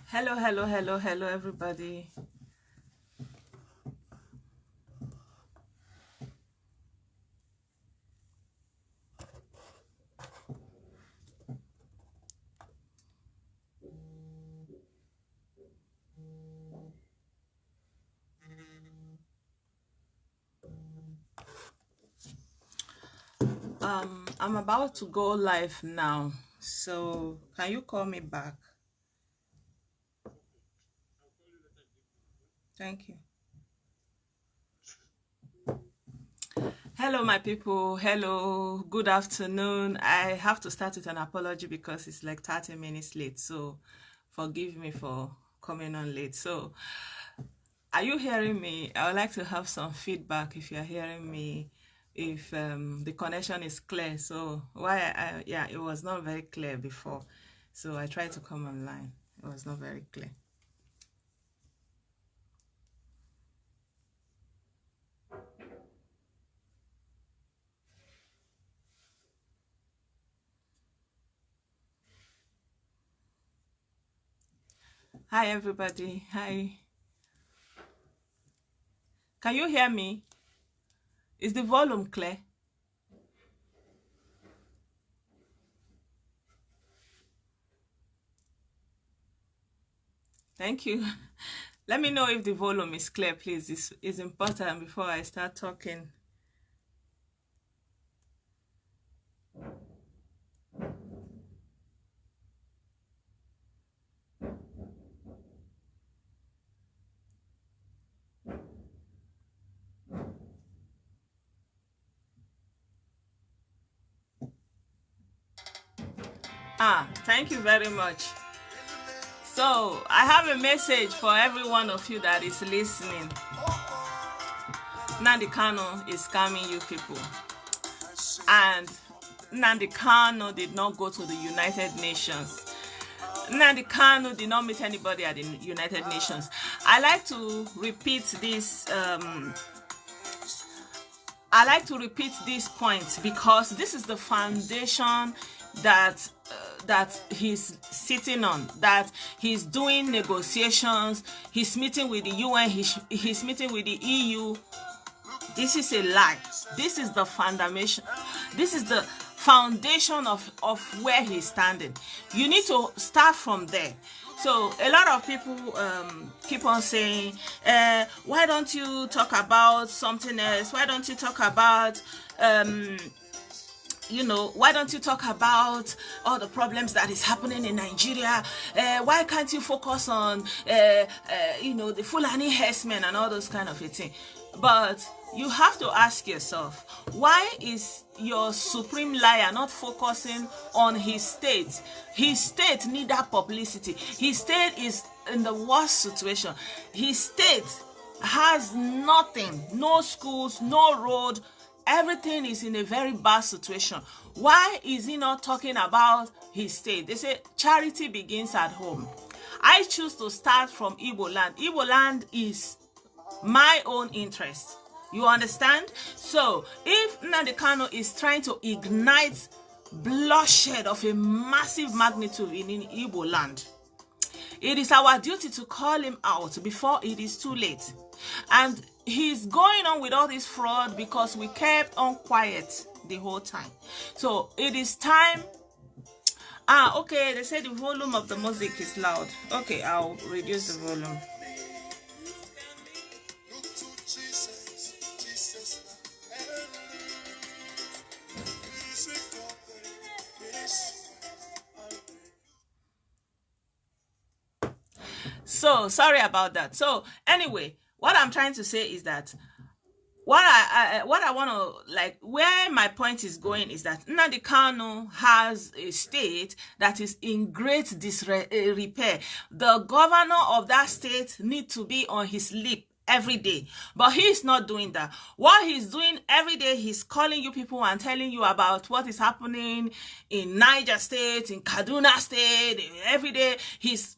Hello, everybody. I'm about to go live now, so can you call me back? Thank you. Hello, my people. Hello, good afternoon. I have to start with an apology because it's like 30 minutes late, so forgive me for coming on late. So, are you hearing me? I would like to have some feedback if you're hearing me, if the connection is clear. So, yeah, it was not very clear before. So, I tried to come online. It was not very clear. Hi, everybody. Hi. Can you hear me? Is the volume clear? Thank you. Let me know if the volume is clear, please. It's important before I start talking. Thank you very much. So, I have a message for every one of you that is listening. Nnamdi Kanu is scamming you people. And Nnamdi Kanu did not go to the United Nations. Nnamdi Kanu did not meet anybody at the United Nations. I like to repeat this point because this is the foundation that he's sitting on, that he's doing negotiations, he's meeting with the UN, he's meeting with the EU. This is a lie. This is the foundation. This is the foundation of where he's standing. You need to start from there. So a lot of people keep on saying, why don't you talk about something else? Why don't you talk about why don't you talk about all the problems that is happening in Nigeria? Why can't you focus on, the Fulani herdsmen and all those kind of things? But you have to ask yourself, why is your supreme liar not focusing on his state? His state needs that publicity. His state is in the worst situation. His state has nothing, no schools, no road. Everything is in a very bad situation. Why is he not talking about his state? They say charity begins at home. I choose to start from Igbo land. Igbo land is my own interest. You understand? So if Nnamdi Kanu is trying to ignite bloodshed of a massive magnitude in Igbo land, it is our duty to call him out before it is too late. And he's going on with all this fraud because we kept on quiet the whole time. So it is time. Okay, they say the volume of the music is loud. Okay, I'll reduce the volume. So sorry about that. So anyway, what I'm trying to say is that what I want to, where my point is going is that Nnamdi Kanu has a state that is in great disrepair. The governor of that state needs to be on his lip every day, but he's not doing that. What he's doing every day, he's calling you people and telling you about what is happening in Niger State, in Kaduna State. Every day he's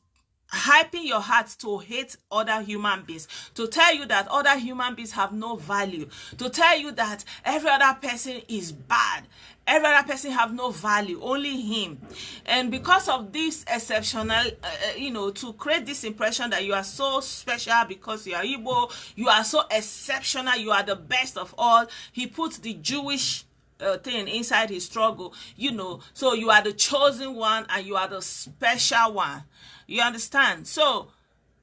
hyping your heart to hate other human beings, to tell you that other human beings have no value, to tell you that every other person is bad, every other person have no value, only him. And because of this exceptional, to create this impression that you are so special because you are Igbo, you are so exceptional, you are the best of all, he puts the Jewish thing inside his struggle, so you are the chosen one and you are the special one. You understand? So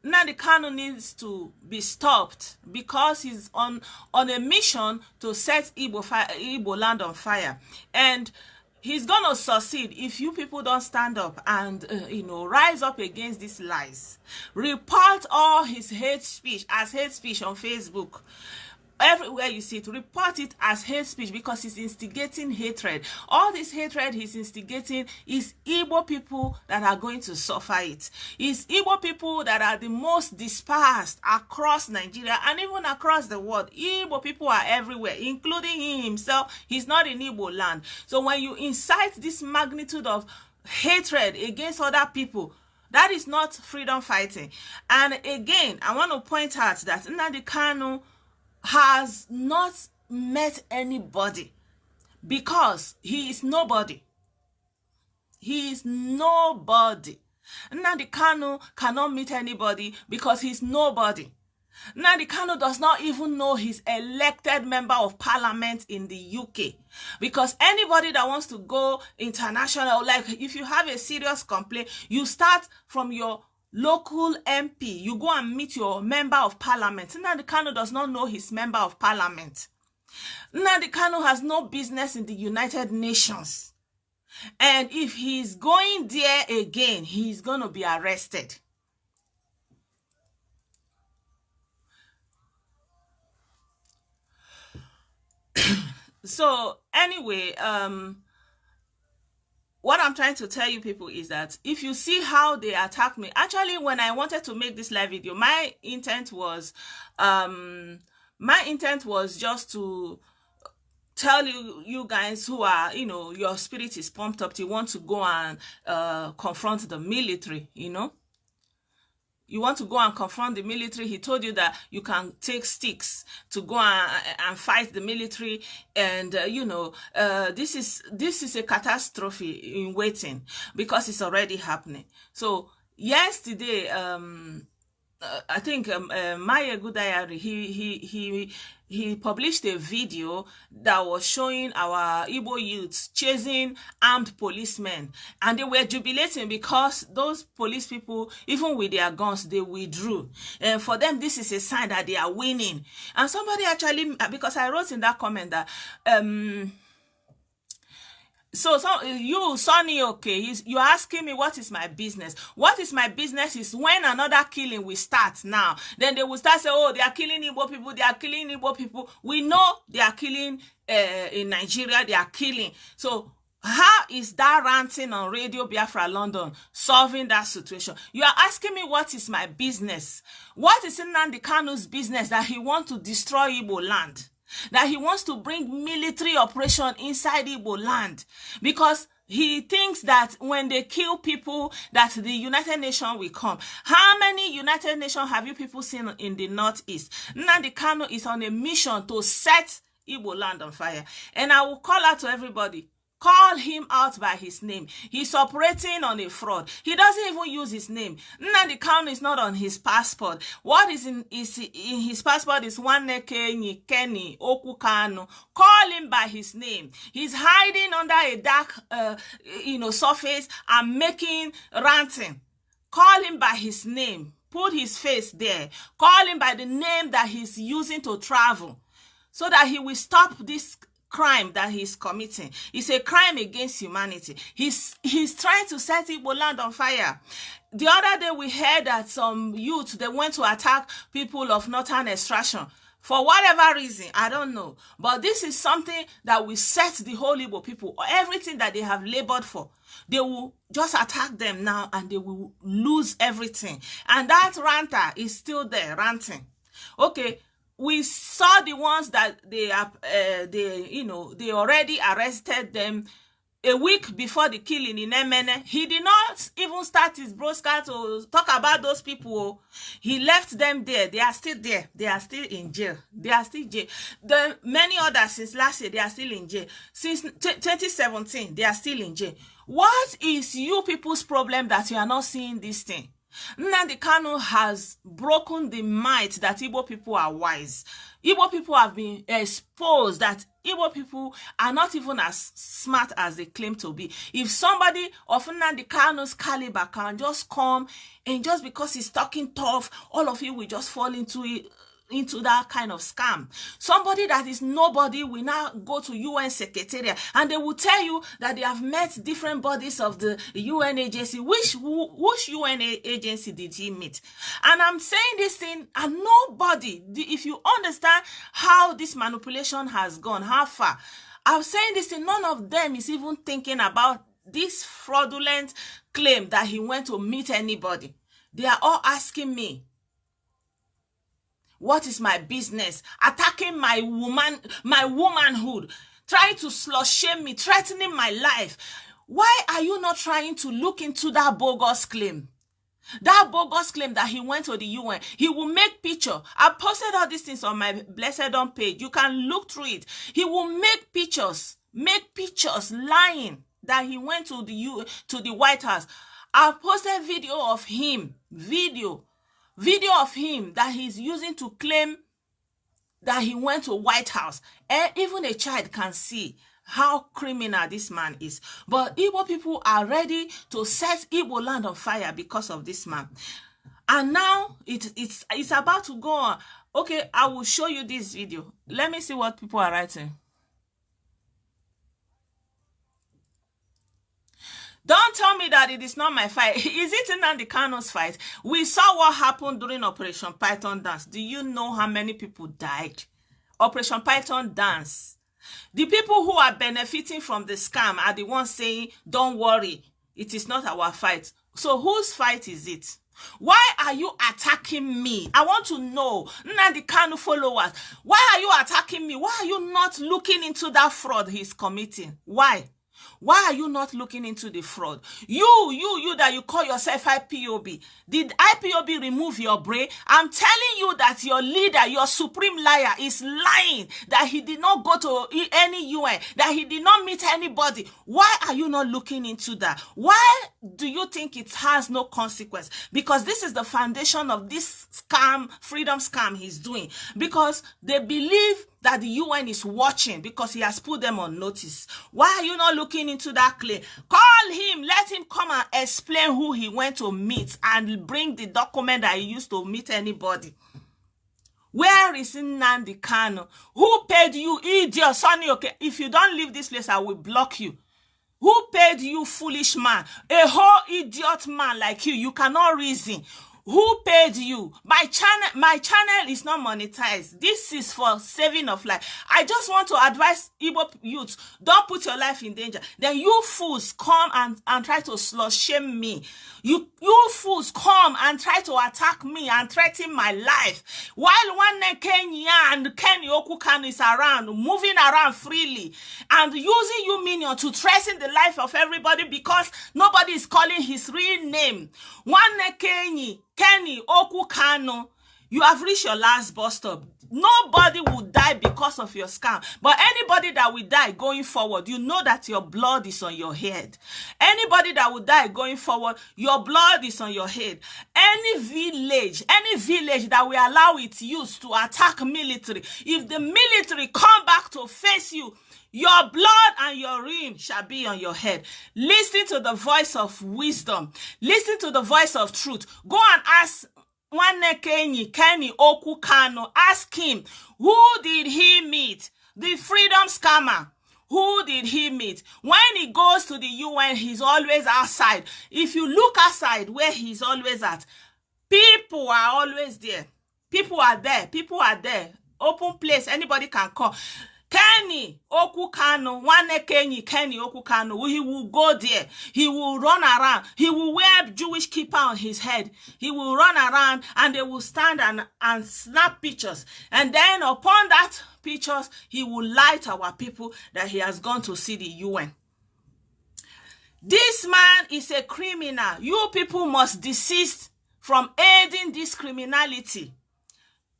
Nnamdi Kanu needs to be stopped because he's on a mission to set Igbo land on fire, and he's gonna succeed if you people don't stand up and rise up against these lies. Report all his hate speech as hate speech on Facebook. Everywhere you see it, report it as hate speech because he's instigating hatred. All this hatred he's instigating is Igbo people that are going to suffer it. It's Igbo people that are the most dispersed across Nigeria and even across the world. Igbo people are everywhere, including him himself. He's not in Igbo land. So when you incite this magnitude of hatred against other people, that is not freedom fighting. And again, I want to point out that Nnamdi Kanu has not met anybody because he is nobody. He is nobody. Nnamdi Kanu cannot meet anybody because he's nobody. Nnamdi Kanu does not even know his elected member of parliament in the UK, because anybody that wants to go international, like if you have a serious complaint, you start from your local MP, you go and meet your member of parliament. Nnamdi Kanu does not know his member of parliament. Nnamdi Kanu has no business in the United Nations. And if he's going there again, he's going to be arrested. So anyway, what I'm trying to tell you people is that if you see how they attacked me, actually when I wanted to make this live video, my intent was just to tell you guys who are, your spirit is pumped up, you want to go and confront the military, You want to go and confront the military. He told you that you can take sticks to go and fight the military. And, this is a catastrophe in waiting because it's already happening. So yesterday, I think Maya Gudayari, he published a video that was showing our Igbo youths chasing armed policemen, and they were jubilating because those police people, even with their guns, they withdrew. And for them, this is a sign that they are winning. And somebody actually, because I wrote in that comment that so you, Sonny, okay, you're asking me what is my business. What is my business is when another killing will start now. Then they will start saying, oh, they are killing Igbo people, they are killing Igbo people. We know they are killing in Nigeria, they are killing. So how is that ranting on Radio Biafra London solving that situation? You are asking me what is my business. What is Nnamdi Kanu's business that he wants to destroy Igbo land? That he wants to bring military operation inside Igbo land because he thinks that when they kill people that the United Nations will come. How many United Nations have you people seen in the Northeast? Nnamdi Kanu is on a mission to set Igbo land on fire. And I will call out to everybody, call him out by his name. He's operating on a fraud. He doesn't even use his name. Nnamdi Kanu is not on his passport. What is in his passport is Nwanne Kenny Okwu Kanu. Call him by his name. He's hiding under a dark, surface and making ranting. Call him by his name. Put his face there. Call him by the name that he's using to travel, so that he will stop this crime that he's committing. It's a crime against humanity. He's trying to set Igbo land on fire. The other day we heard that some youth, they went to attack people of northern extraction. For whatever reason, I don't know. But this is something that will set the whole Igbo people, everything that they have labored for. They will just attack them now and they will lose everything. And that ranter is still there, ranting. Okay. We saw the ones that they already arrested them a week before the killing in Emene, he did not even start his broadcast to talk about those people. He left them there. They are still there. They are still in jail. They are still in jail. The many others since last year, they are still in jail. Since 2017, they are still in jail. What is you people's problem that you are not seeing this thing? Nnamdi Kanu has broken the myth that Igbo people are wise. Igbo people have been exposed that Igbo people are not even as smart as they claim to be. If somebody of Nnamdi Kanu's caliber can just come and just because he's talking tough, all of you will just fall into it, into that kind of scam. Somebody that is nobody will now go to UN Secretariat and they will tell you that they have met different bodies of the UN agency. Which UN agency did he meet? And I'm saying this thing, and nobody, if you understand how this manipulation has gone, how far, I'm saying this thing, none of them is even thinking about this fraudulent claim that he went to meet anybody. They are all asking me, what is my business? Attacking my womanhood, trying to slut shame me, threatening my life. Why are you not trying to look into that bogus claim? That bogus claim that he went to the UN. He will make picture. I posted all these things on my Blessedom page. You can look through it. He will make pictures lying that he went to the White House. I posted video of him, video of him that he's using to claim that he went to White House. And even a child can see how criminal this man is. But Igbo people are ready to set Igbo land on fire because of this man. And now it's about to go on. Okay, I will show you this video. Let me see what people are writing. Don't tell me that it is not my fight. Is it Nnamdi Kanu's fight? We saw what happened during Operation Python Dance. Do you know how many people died? Operation Python Dance. The people who are benefiting from the scam are the ones saying, don't worry, it is not our fight. So whose fight is it? Why are you attacking me? I want to know. Nnamdi Kanu followers, why are you attacking me? Why are you not looking into that fraud he's committing? Why? Why are you not looking into the fraud? You that you call yourself IPOB. Did IPOB remove your brain? I'm telling you that your leader, your supreme liar, is lying. That he did not go to any UN. That he did not meet anybody. Why are you not looking into that? Why do you think it has no consequence? Because this is the foundation of this scam, freedom scam he's doing. Because they believe that the UN is watching because he has put them on notice. Why are you not looking into that claim? Call him, let him come and explain who he went to meet and bring the document that he used to meet anybody. Where is Nnamdi Kanu? Who paid you, idiot, Sonny? Okay, if you don't leave this place, I will block you. Who paid you, foolish man? A whole idiot man like you. You cannot reason. Who paid you? My channel is not monetized. This is for saving of life. I just want to advise Igbo youth, don't put your life in danger. Then you fools come and try to slut shame me. You fools come and try to attack me and threaten my life. While Nwanne Kenny Okwu Kanu is around, moving around freely, and using you minion to threaten the life of everybody because nobody is calling his real name. Nwanne Kenny Okwu Kanu, you have reached your last bus stop. Nobody will die because of your scam. But anybody that will die going forward, you know that your blood is on your head. Anybody that will die going forward, your blood is on your head. Any village that will allow its youth to attack military, if the military come back to face you, your blood and your rim shall be on your head. Listen to the voice of wisdom. Listen to the voice of truth. Go and ask Nwanne Kenny Okwu Kanu. Ask him, who did he meet? The freedom scammer. Who did he meet? When he goes to the UN, he's always outside. If you look outside where he's always at, people are always there. People are there. People are there. Open place. Anybody can come. Kenny Okwu Kanu, Nwanne Kenny Okwu Kanu, he will go there. He will run around. He will wear Jewish kippah on his head. He will run around and they will stand and snap pictures. And then upon that pictures, he will lie to our people that he has gone to see the UN. This man is a criminal. You people must desist from aiding this criminality.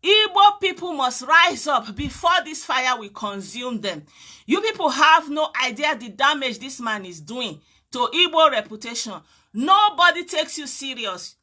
Igbo people must rise up before this fire will consume them. You people have no idea the damage this man is doing to Igbo reputation. Nobody takes you serious.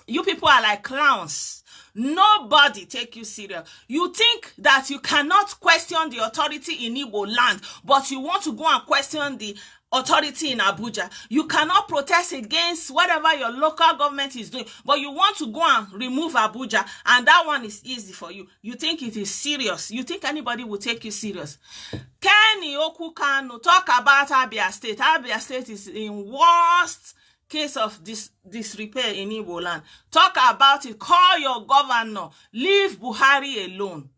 You people are like clowns. Nobody take you serious. You think that you cannot question the authority in Igbo land, but you want to go and question the authority in Abuja. You cannot protest against whatever your local government is doing, but you want to go and remove Abuja, and that one is easy for you. You think it is serious. You think anybody will take you serious. Kenny Okwu Kanu talk about Abia State. Abia State is in worst case of disrepair in Igbo land. Talk about it. Call your governor. Leave Buhari alone.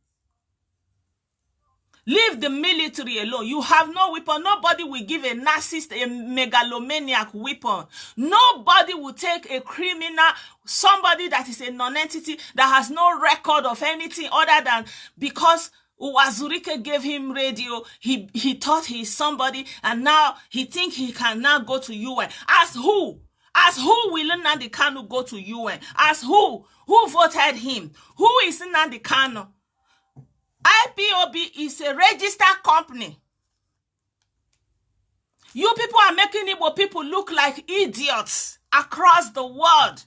Leave the military alone. You have no weapon. Nobody will give a narcissist, a megalomaniac weapon. Nobody will take a criminal, somebody that is a non-entity, that has no record of anything other than because Uwazurike gave him radio, he thought he's somebody, and now he think he can now go to UN. As who? As who will Nnamdi Kanu go to UN? As who? Who voted him? Who is Nnamdi Kanu? Ipob is a registered company. You people are making Igbo people look like idiots across the world.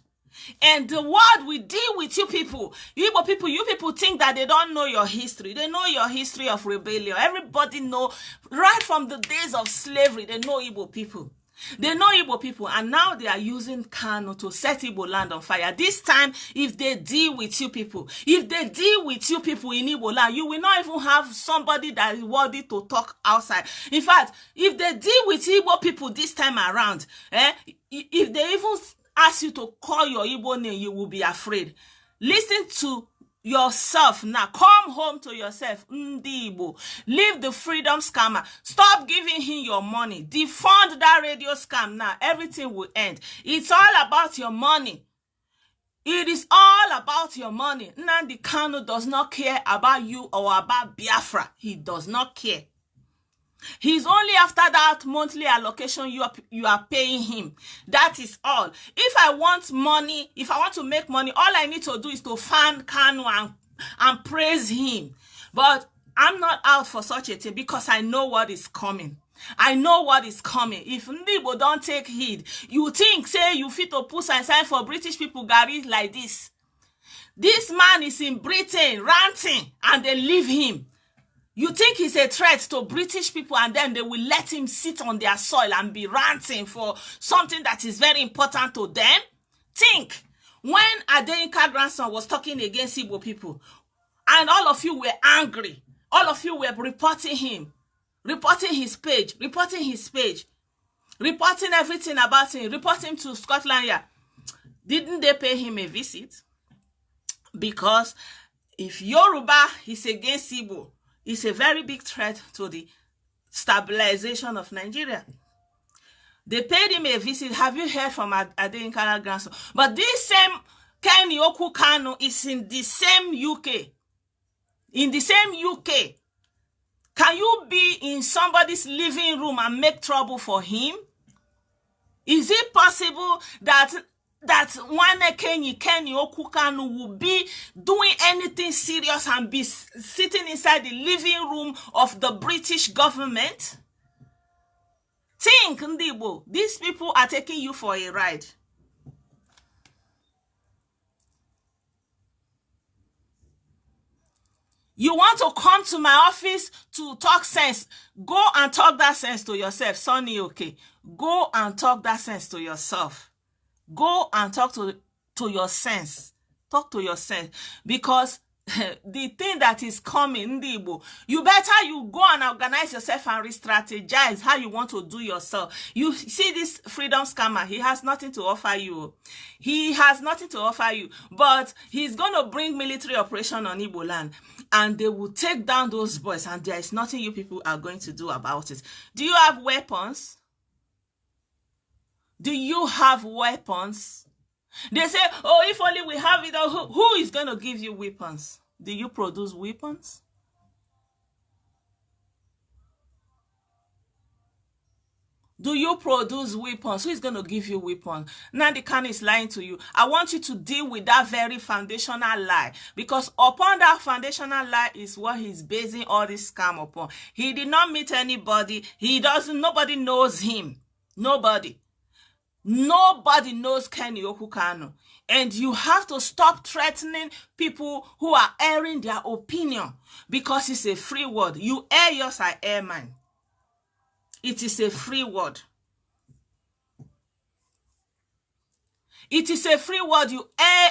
And the world will deal with you people. Igbo people, you people think that they don't know your history. They know your history of rebellion. Everybody know, right from the days of slavery, they know Igbo people. They know Igbo people, and now they are using Kanu to set Igbo land on fire. This time, if they deal with you people, in Igbo land, you will not even have somebody that is worthy to talk outside. In fact, if they deal with Igbo people this time around, if they even ask you to call your Igbo name, you will be afraid. Listen to yourself now. Come home to yourself. Ndi Igbo. Leave the freedom scammer. Stop giving him your money. Defund that radio scam now. Everything will end. It's all about your money. It is all about your money. Nnamdi Kanu does not care about you or about Biafra. He does not care. He's only after that monthly allocation you are paying him. That is all. If I want money, if I want to make money, all I need to do is to fan Kanu and praise him. But I'm not out for such a thing because I know what is coming. I know what is coming. If Igbo don't take heed, you think, say, you fit to put and sign for British people, Gary, like this. This man is in Britain ranting and they leave him. You think he's a threat to British people, and then they will let him sit on their soil and be ranting for something that is very important to them? Think. When Adeyinka grandson was talking against Igbo people, and all of you were angry, all of you were reporting him, reporting his page, reporting everything about him, reporting him to Scotland Yard. Didn't they pay him a visit? Because if Yoruba is against Igbo, it's a very big threat to the stabilization of Nigeria. They paid him a visit. Have you heard from Adeyinka grandson? But this same Kenny Okwu Kanu is in the same UK. In the same UK. Can you be in somebody's living room and make trouble for him? Is it possible that Nwanne Kenny Okwu Kanu will be doing anything serious and be sitting inside the living room of the British government? Think, Ndibo, these people are taking you for a ride. You want to come to my office to talk sense? Go and talk that sense to yourself, Sonny, okay? Go and talk that sense to yourself. Go and talk to your sense. Talk to your sense. Because the thing that is coming, Igbo, you go and organize yourself and re-strategize how you want to do yourself. You see this freedom scammer, he has nothing to offer you. He has nothing to offer you. But he's going to bring military operation on Igbo land. And they will take down those boys. And there is nothing you people are going to do about it. Do you have weapons? Do you have weapons? They say, oh, if only we have it, who is going to give you weapons? Do you produce weapons? Do you produce weapons? Who is going to give you weapons? Nnamdi Kanu is lying to you. I want you to deal with that very foundational lie, because upon that foundational lie is what he's basing all this scam upon. He did not meet anybody. Nobody knows him. Nobody knows Kenny Okwu Kanu. And you have to stop threatening people who are airing their opinion, because it's a free word. You air yours, I air mine. It is a free word. It is a free word.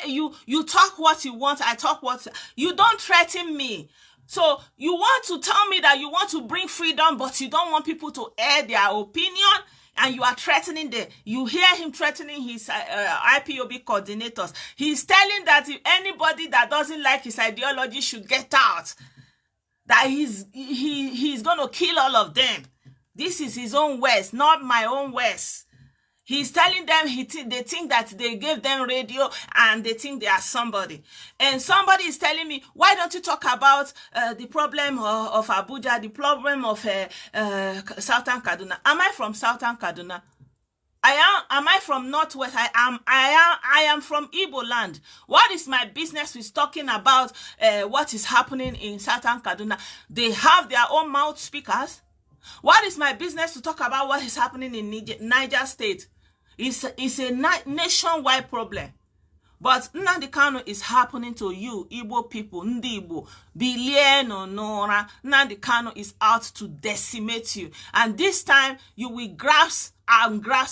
You talk what you want, I talk what you don't threaten me. So you want to tell me that you want to bring freedom, but you don't want people to air their opinion, and you are threatening them. You hear him threatening his IPOB coordinators. He's telling that if anybody that doesn't like his ideology should get out, that he's going to kill all of them. This is his own words, not my own words. He's telling them they think that they gave them radio and they think they are somebody. And somebody is telling me, why don't you talk about the problem of Abuja, the problem of Southern Kaduna? Am I from Southern Kaduna? Am I from Northwest? I am from Igbo land. What is my business with talking about what is happening in Southern Kaduna? They have their own mouth speakers. What is my business to talk about what is happening in Niger State? It's a nationwide problem. But Nnamdi Kanu is happening to you, Igbo people, Ndi Igbo, Bilieno Nora. Nnamdi Kanu is out to decimate you. And this time, you will grasp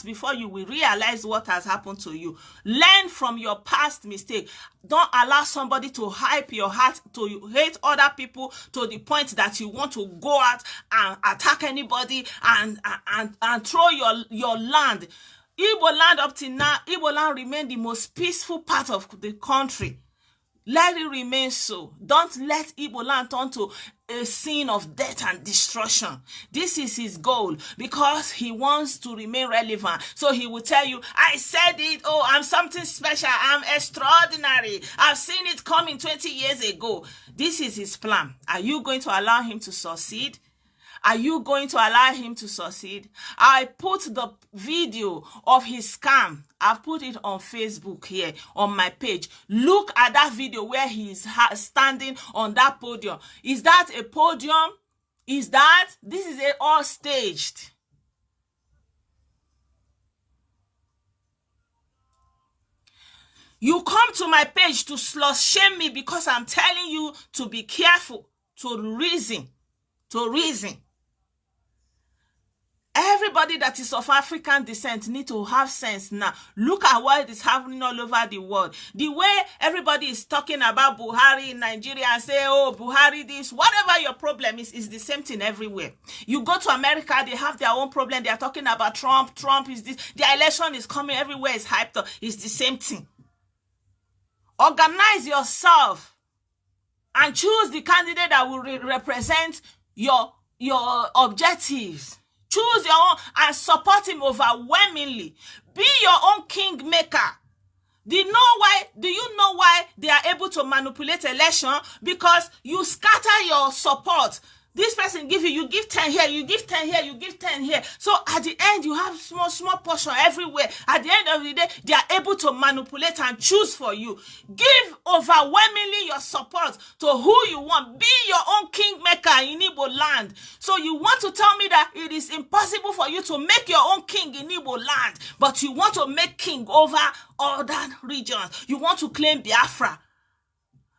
before you will realize what has happened to you. Learn from your past mistake. Don't allow somebody to hype your heart, to hate other people to the point that you want to go out and attack anybody and throw your land. Igbo land up till now, Igbo land remain the most peaceful part of the country. Let it remain so. Don't let Igbo land turn to a scene of death and destruction. This is his goal, because he wants to remain relevant. So he will tell you, I said it, oh, I'm something special, I'm extraordinary, I've seen it coming 20 years ago. This is his plan. Are you going to allow him to succeed? Are you going to allow him to succeed? I put the video of his scam. I've put it on Facebook here on my page. Look at that video where he is standing on that podium. Is that a podium? This is all staged. You come to my page to slut shame me because I'm telling you to be careful, to reason. Everybody that is of African descent need to have sense now. Look at what is happening all over the world. The way everybody is talking about Buhari in Nigeria and say, oh, Buhari this, whatever your problem is the same thing everywhere. You go to America, they have their own problem. They are talking about Trump. Trump is this. The election is coming. Everywhere is hyped up. It's the same thing. Organize yourself and choose the candidate that will represent your objectives. Choose your own and support him overwhelmingly. Be your own king maker. Do you know why they are able to manipulate election? Because you scatter your support. This person you give 10 here, you give 10 here, you give 10 here. So at the end, you have small portion everywhere. At the end of the day, they are able to manipulate and choose for you. Give overwhelmingly your support to who you want. Be your own kingmaker in Igbo land. So you want to tell me that it is impossible for you to make your own king in Igbo land, but you want to make king over other regions. You want to claim Biafra.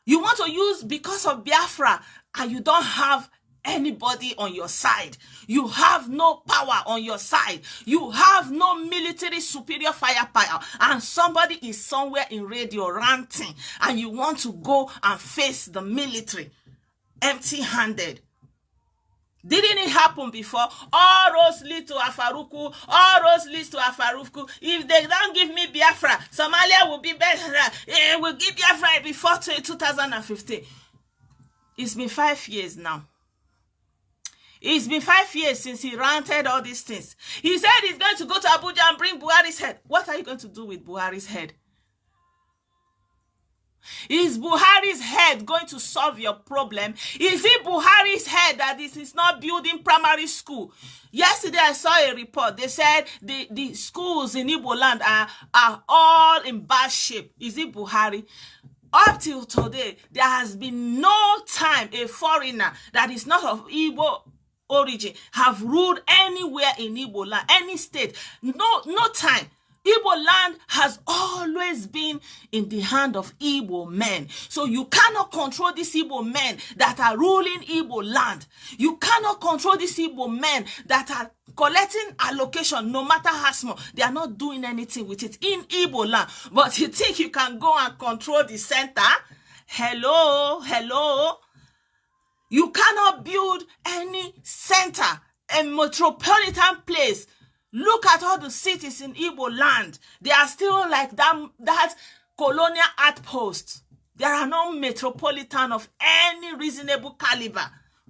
You want to use because of Biafra, and you don't have anybody on your side. You have no power on your side. You have no military superior firepower, and somebody is somewhere in radio ranting, and you want to go and face the military empty-handed. Didn't it happen before? All roads lead to Afaruku. All roads lead to Afaruku. If they don't give me Biafra, Somalia will be better. We'll give Biafra before 2015. It's been 5 years now. It's been 5 years since he ranted all these things. He said he's going to go to Abuja and bring Buhari's head. What are you going to do with Buhari's head? Is Buhari's head going to solve your problem? Is it Buhari's head that this is not building primary school? Yesterday I saw a report. They said the schools in Igbo land are all in bad shape. Is it Buhari? Up till today, there has been no time a foreigner that is not of Igbo origin have ruled anywhere in Igbo land, any state. No time. Igbo land has always been in the hand of Igbo men. So you cannot control these Igbo men that are ruling Igbo land. You cannot control these Igbo men that are collecting allocation, no matter how small. They are not doing anything with it in Igbo land. But you think you can go and control the center? Hello? You cannot build any center, a metropolitan place. Look at all the cities in Igbo land. They are still like that colonial outpost. There are no metropolitan of any reasonable caliber.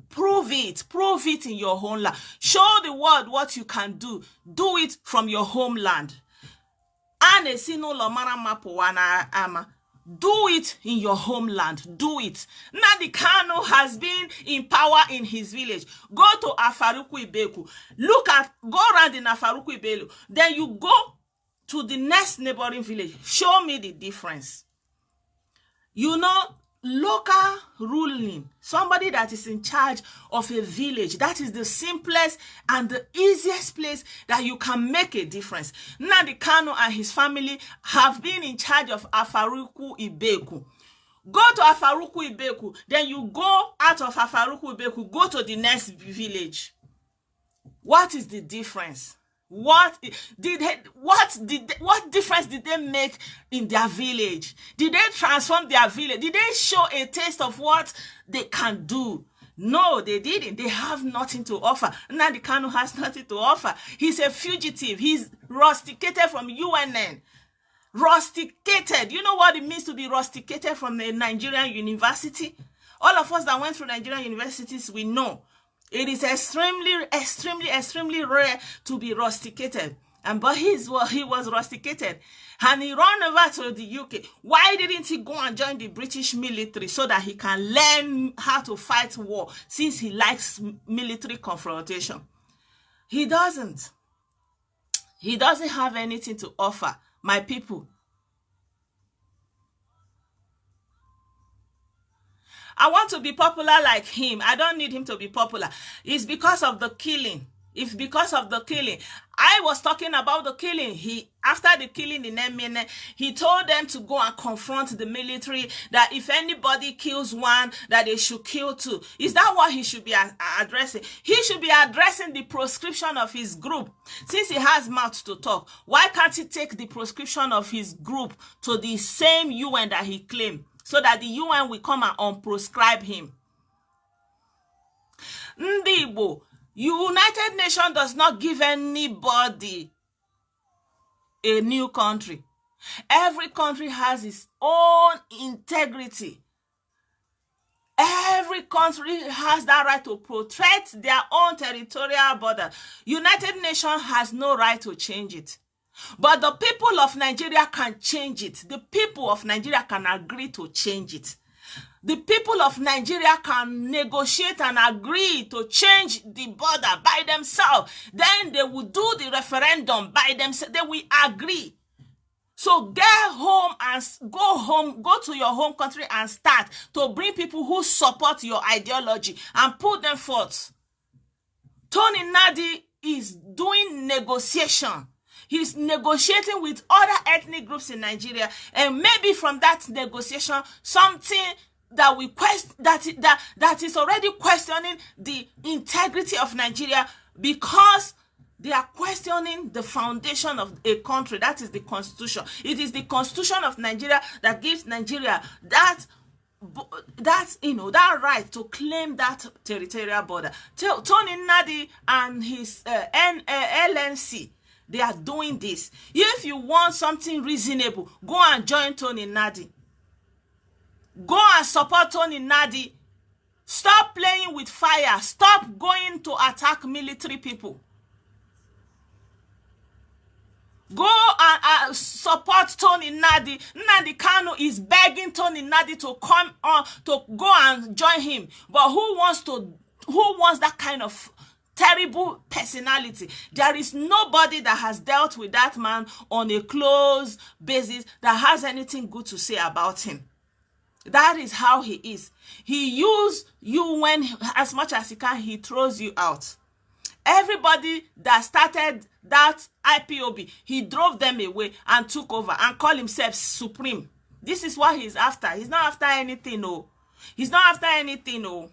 Prove it in your homeland. Show the world what you can do. Do it from your homeland. Do it in your homeland. Do it. Nnamdi Kanu has been in power in his village. Go to Afaruku Ibeku. Go around in Afaruku Ibeku. Then you go to the next neighboring village. Show me the difference. You know, local ruling, somebody that is in charge of a village, that is the simplest and the easiest place that you can make a difference. Nnamdi Kanu and his family have been in charge of Afaruku Ibeku. Go to Afaruku Ibeku, then you go out of Afaruku Ibeku, go to the next village. What is the difference? What difference did they make in their village? Did they transform their village? Did they show a taste of what they can do? No, they didn't. They have nothing to offer. Nnamdi Kanu has nothing to offer. He's a fugitive. He's rusticated from UNN. Rusticated. You know what it means to be rusticated from a Nigerian university? All of us that went through Nigerian universities, we know. It is extremely rare to be rusticated. But he was rusticated. And he ran over to the UK. Why didn't he go and join the British military so that he can learn how to fight war, since he likes military confrontation? He doesn't. He doesn't have anything to offer, my people. I want to be popular like him. I don't need him to be popular. It's because of the killing. It's because of the killing. I was talking about the killing. After the killing in Emene, he told them to go and confront the military, that if anybody kills one, that they should kill two. Is that what he should be addressing? He should be addressing the proscription of his group. Since he has mouth to talk, why can't he take the proscription of his group to the same UN that he claimed, so that the UN will come and unproscribe him? Igbo, United Nations does not give anybody a new country. Every country has its own integrity. Every country has that right to protect their own territorial border. United Nations has no right to change it. But the people of Nigeria can change it. The people of Nigeria can agree to change it. The people of Nigeria can negotiate and agree to change the border by themselves. Then they will do the referendum by themselves. They will agree. So get home and go to your home country and start to bring people who support your ideology and put them forth. Tony Nnadi is doing negotiation. He's negotiating with other ethnic groups in Nigeria, and maybe from that negotiation, something that we that is already questioning the integrity of Nigeria, because they are questioning the foundation of a country. That is the constitution. It is the constitution of Nigeria that gives Nigeria that right to claim that territorial border. Tony Nnadi and his LNC, they are doing this. If you want something reasonable, go and join Tony Nnadi. Go and support Tony Nnadi. Stop playing with fire. Stop going to attack military people. Go and support Tony Nnamdi. Nnamdi Kanu is begging Tony Nnamdi to come on, to go and join him. But who wants that kind of terrible personality? There is nobody that has dealt with that man on a close basis that has anything good to say about him. That is how he is. He uses you when, as much as he can, he throws you out. Everybody that started that Ipob, he drove them away and took over and called himself supreme. This is what he's after. He's not after anything, no. He's not after anything, no.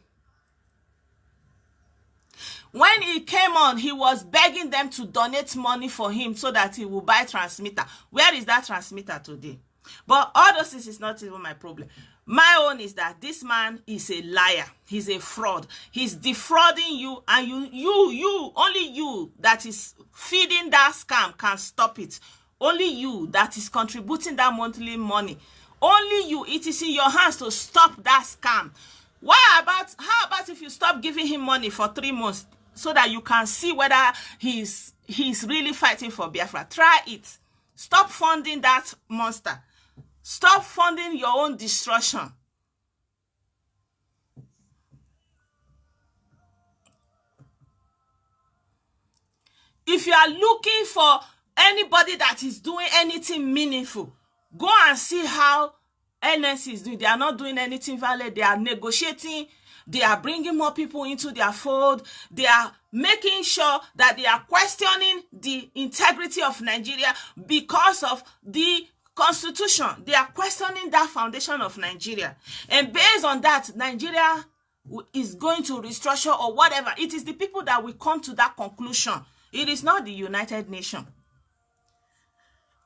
When he came on, he was begging them to donate money for him so that he will buy transmitter. Where is that transmitter today? But all those things is not even my problem. My own is that this man is a liar. He's a fraud. He's defrauding you, and only you that is feeding that scam can stop it. Only you that is contributing that monthly money. Only you. It is in your hands to stop that scam. How about if you stop giving him money for 3 months so that you can see whether he's really fighting for Biafra? Try it. Stop funding that monster. Stop funding your own destruction. If you are looking for anybody that is doing anything meaningful, go and see how NS is doing. They are not doing anything valid. They are negotiating. They are bringing more people into their fold. They are making sure that they are questioning the integrity of Nigeria because of the Constitution. They are questioning that foundation of Nigeria. And based on that, Nigeria is going to restructure or whatever. It is the people that will come to that conclusion. It is not the United Nations.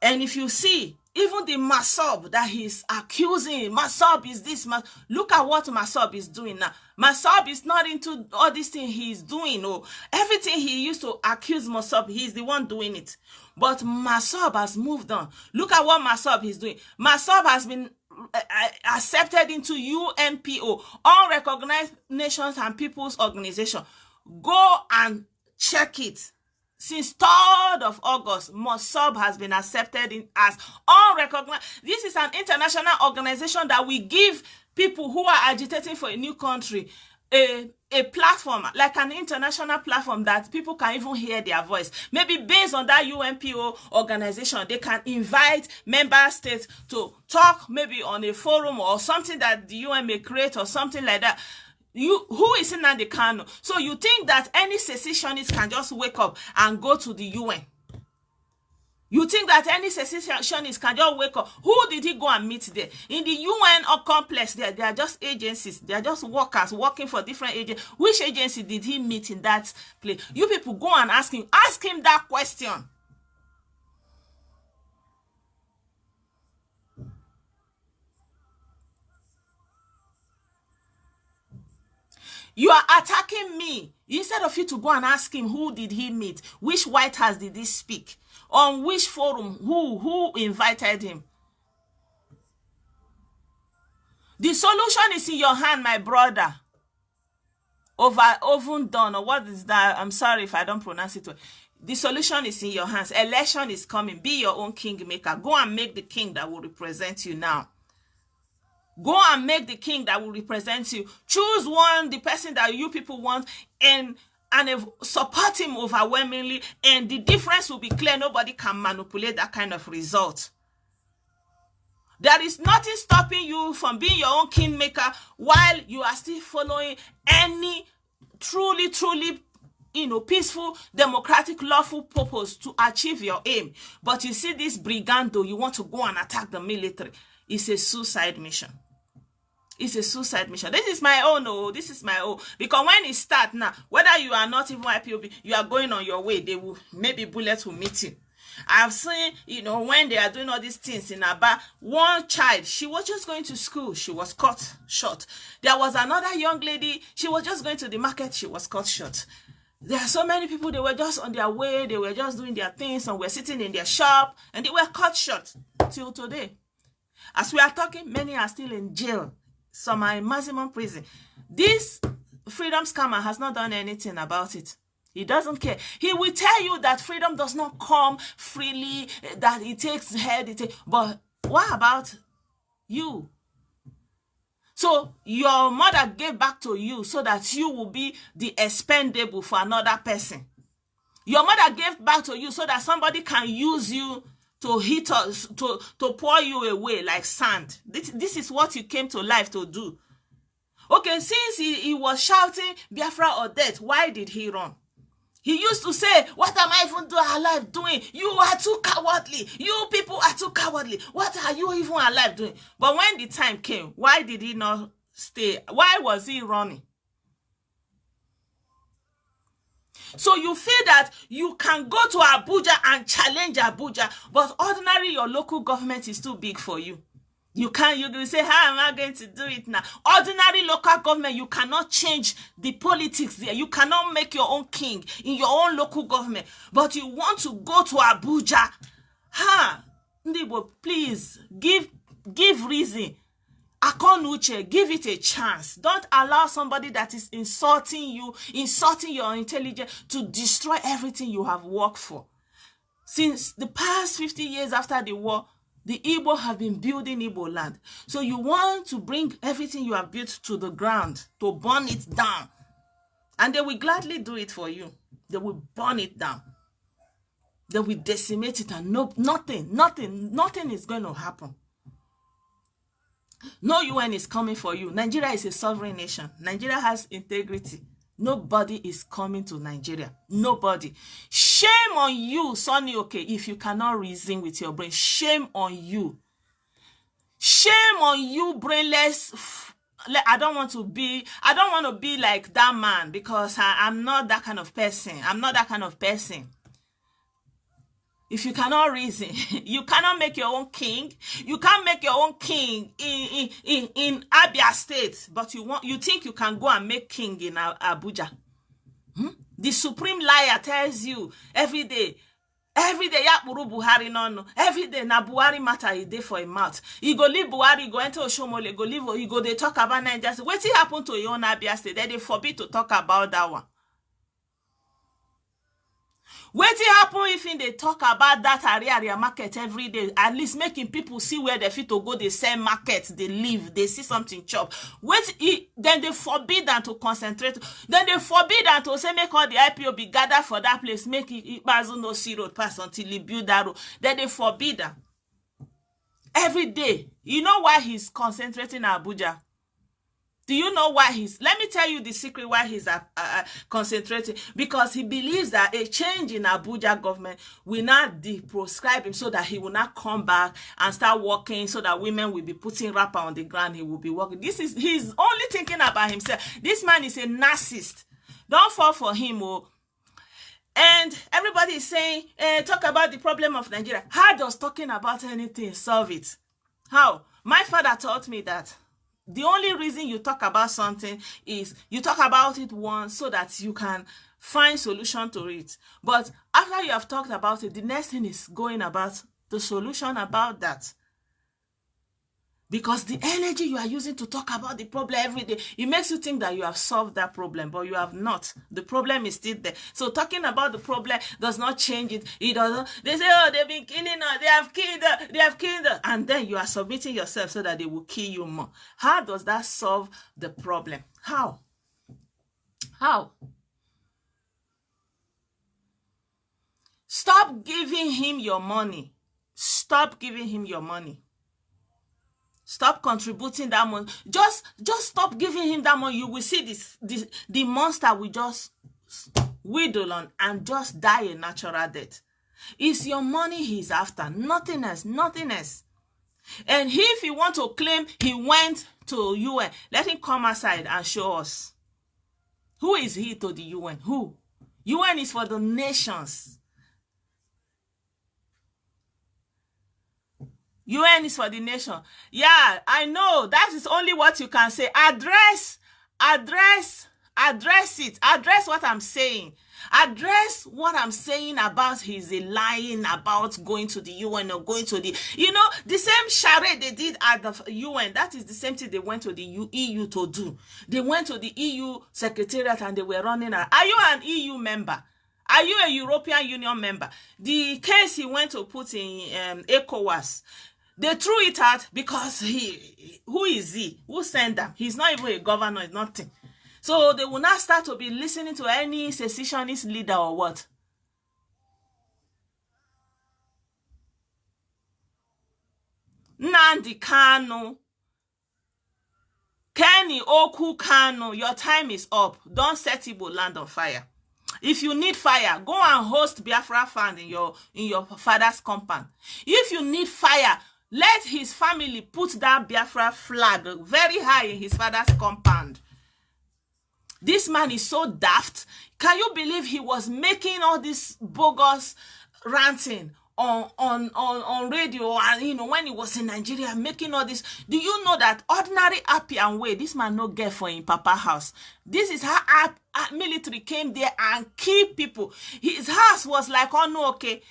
And if you see, even the Masob that he's accusing, Masob is this. Look at what Masob is doing now. Masob is not into all this thing he's doing. Oh, everything he used to accuse Masob, he's the one doing it. But Masob has moved on. Look at what Masob is doing. Masob has been accepted into UNPO, Unrecognized Nations and Peoples Organization. Go and check it. Since 3rd of August, Masob has been accepted as unrecognized. This is an international organization that will give people who are agitating for a new country a platform, like an international platform that people can even hear their voice. Maybe based on that UNPO organization, they can invite member states to talk maybe on a forum or something that the UN may create or something like that. Who is Nnamdi Kanu? So you think that any secessionist can just wake up and go to the UN? You think that any secessionist can just wake up? Who did he go and meet there? In the UN or complex, they are just agencies. They are just workers working for different agencies. Which agency did he meet in that place? You people go and ask him. Ask him that question. You are attacking me. Instead of you to go and ask him who did he meet, which White House did he speak, on which forum, who invited him. The solution is in your hand, my brother. Overdone, or what is that? I'm sorry if I don't pronounce it well. The solution is in your hands. Election is coming. Be your own kingmaker. Go and make the king that will represent you now. Go and make the king that will represent you. Choose one, the person that you people want, and support him overwhelmingly, and the difference will be clear. Nobody can manipulate that kind of result. There is nothing stopping you from being your own kingmaker while you are still following any truly, peaceful, democratic, lawful purpose to achieve your aim. But you see this brigando, you want to go and attack the military. It's a suicide mission. It's a suicide mission. This is my own, oh, this is my own. Because when it starts now, whether you are not even IPOB, you are going on your way, they will, maybe bullets will meet you. I've seen, when they are doing all these things in Aba, one child, she was just going to school, she was cut short. There was another young lady, she was just going to the market, she was cut short. There are so many people, they were just on their way, they were just doing their things, and were sitting in their shop, and they were cut short till today. As we are talking, many are still in jail. Some are in maximum prison. This freedom scammer has not done anything about it. He doesn't care. He will tell you that freedom does not come freely, that it takes head. But what about you? So your mother gave back to you so that you will be the expendable for another person. Your mother gave back to you so that somebody can use you to hit us, to pour you away like sand. This is what you came to life to do. Okay, since he was shouting Biafra or death, why did he run? He used to say, what am I even alive doing? You are too cowardly. You people are too cowardly. What are you even alive doing? But when the time came, why did he not stay? Why was he running? So you feel that you can go to Abuja and challenge Abuja, but ordinarily your local government is too big for you. You can say, how am I going to do it now? Ordinary local government, you cannot change the politics there. You cannot make your own king in your own local government. But you want to go to Abuja. Igbo, please, give reason. Akonuche, give it a chance. Don't allow somebody that is insulting you, insulting your intelligence, to destroy everything you have worked for. Since the past 50 years after the war, the Igbo have been building Igbo land. So you want to bring everything you have built to the ground, to burn it down. And they will gladly do it for you. They will burn it down. They will decimate it, and nothing is going to happen. No UN is coming for you. Nigeria is a sovereign nation. Nigeria has integrity. Nobody is coming to Nigeria. Nobody. Shame on you, Sonny, okay, if you cannot reason with your brain. Shame on you. Shame on you, brainless. I don't want to be like that man, because I'm not that kind of person. I'm not that kind of person. If you cannot reason, you cannot make your own king. You can't make your own king in Abia State, but you think you can go and make king in Abuja. The supreme liar tells you every day, Yakburu Buhari no. Every day na Buhari matter a day for a mouth. You go leave Buhari, you go enter Oshomole, you go they talk about Nigeria. What happened to your own Abia State? They forbid to talk about that one. Wetin happen if they talk about that area market every day, at least making people see where they fit to go, they sell market, they live, they see something chop. Then they forbid them to concentrate. Then they forbid them to say make all the IPO be gathered for that place, make it no sea road pass until he build that road. Then they forbid them. Every day. You know why he's concentrating in Abuja? Do you know why let me tell you the secret why he's concentrating. Because he believes that a change in Abuja government will not proscribe him, so that he will not come back and start working, so that women will be putting wrapper on the ground, he will be working. He's only thinking about himself. This man is a narcissist. Don't fall for him. And everybody is saying, talk about the problem of Nigeria. How does talking about anything solve it? How? My father taught me that the only reason you talk about something is you talk about it once so that you can find solution to it. But after you have talked about it, the next thing is going about the solution about that. Because the energy you are using to talk about the problem every day, it makes you think that you have solved that problem, but you have not. The problem is still there. So talking about the problem does not change it. It doesn't. They say, oh, they've been killing us, they have killed us. And then you are submitting yourself so that they will kill you more. How does that solve the problem? How? Stop giving him your money. Stop giving him your money. Stop contributing that money. Just stop giving him that money. You will see the monster will just whittle on and just die a natural death. It's your money he's after. Nothing else. Nothing else. And if he want to claim he went to UN, let him come outside and show us. Who is he to the UN? Who? UN is for the nations. UN is for the nation. Yeah, I know. That is only what you can say. Address Address it. Address what I'm saying. Address what I'm saying about his lying about going to the UN or going to the, the same charade they did at the UN. That is the same thing they went to the EU to do. They went to the EU Secretariat and they were running. Are you an EU member? Are you a European Union member? The case he went to put in ECOWAS, they threw it out because who is he? Who sent them? He's not even a governor, it's nothing. So they will not start to be listening to any secessionist leader or what? Nnamdi Kanu, Kenny Okwu Kanu, your time is up. Don't set Igbo land on fire. If you need fire, go and host Biafra Fund in your father's compound. If you need fire, let his family put that Biafra flag very high in his father's compound. This man is so daft. Can you believe he was making all this bogus ranting on radio and when he was in Nigeria making all this? Do you know that ordinary happy and way this man no get for in Papa house? This is how military came there and killed people. His house was like, oh no, okay,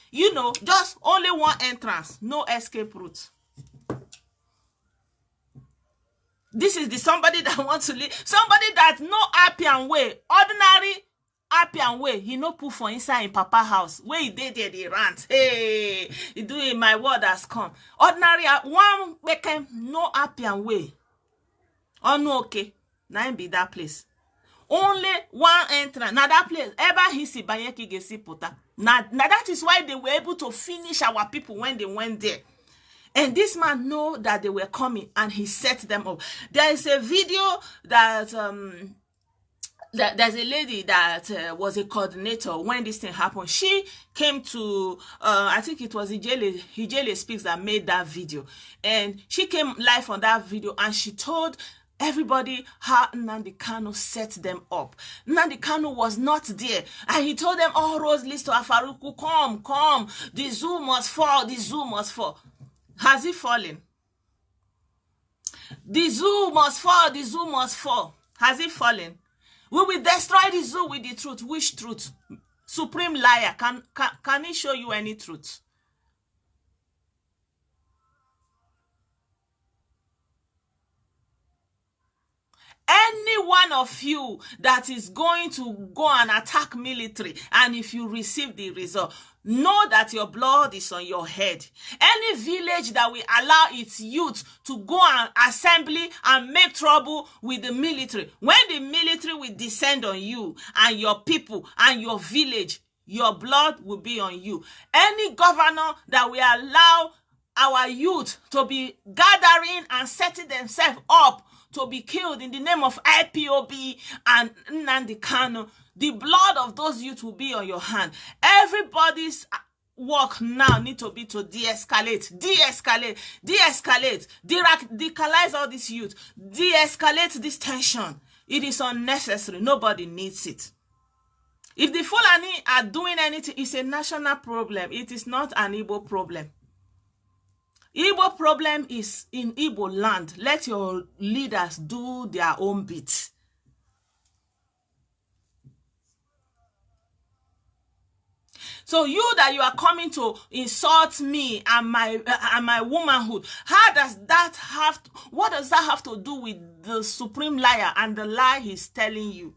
just only one entrance, no escape route. This is the somebody that wants to live, somebody that no happy and way, ordinary happy and way. He no put for inside in Papa house. Where he did there, they rant. Hey, he doing my word has come. Ordinary one weekend, no happy and way. Oh no, okay. Now be that place. Only one entrance. Now that place, ever he see Bayeki Gesi Pota. Now that is why they were able to finish our people when they went there. And this man know that they were coming and he set them up. There is a video that there's a lady that was a coordinator when this thing happened. She came to, I think it was Ijele Speaks that made that video. And she came live on that video and she told everybody how Nnamdi Kanu set them up. Nnamdi Kanu was not there. And he told them, all roads lead to Afaruku, come. The zoo must fall. Has he fallen? The zoo must fall. Has he fallen? We will destroy the zoo with the truth. Which truth? Supreme liar. Can he show you any truth? Any one of you that is going to go and attack military, and if you receive the result, know that your blood is on your head. Any village that will allow its youth to go and assembly and make trouble with the military, when the military will descend on you and your people and your village, your blood will be on you. Any governor that will allow our youth to be gathering and setting themselves up to be killed in the name of Ipob and Nnamdi Kanu, the blood of those youth will be on your hand. Everybody's work now need to be to de-escalate, de-escalate all this youth, de-escalate this tension. It is unnecessary. Nobody needs it. If the Fulani are doing anything, it's a national problem. It is not an Igbo problem. Igbo problem is in Igbo land. Let your leaders do their own bit. So you are coming to insult me and my womanhood, how does that what does that have to do with the supreme liar and the lie he's telling you?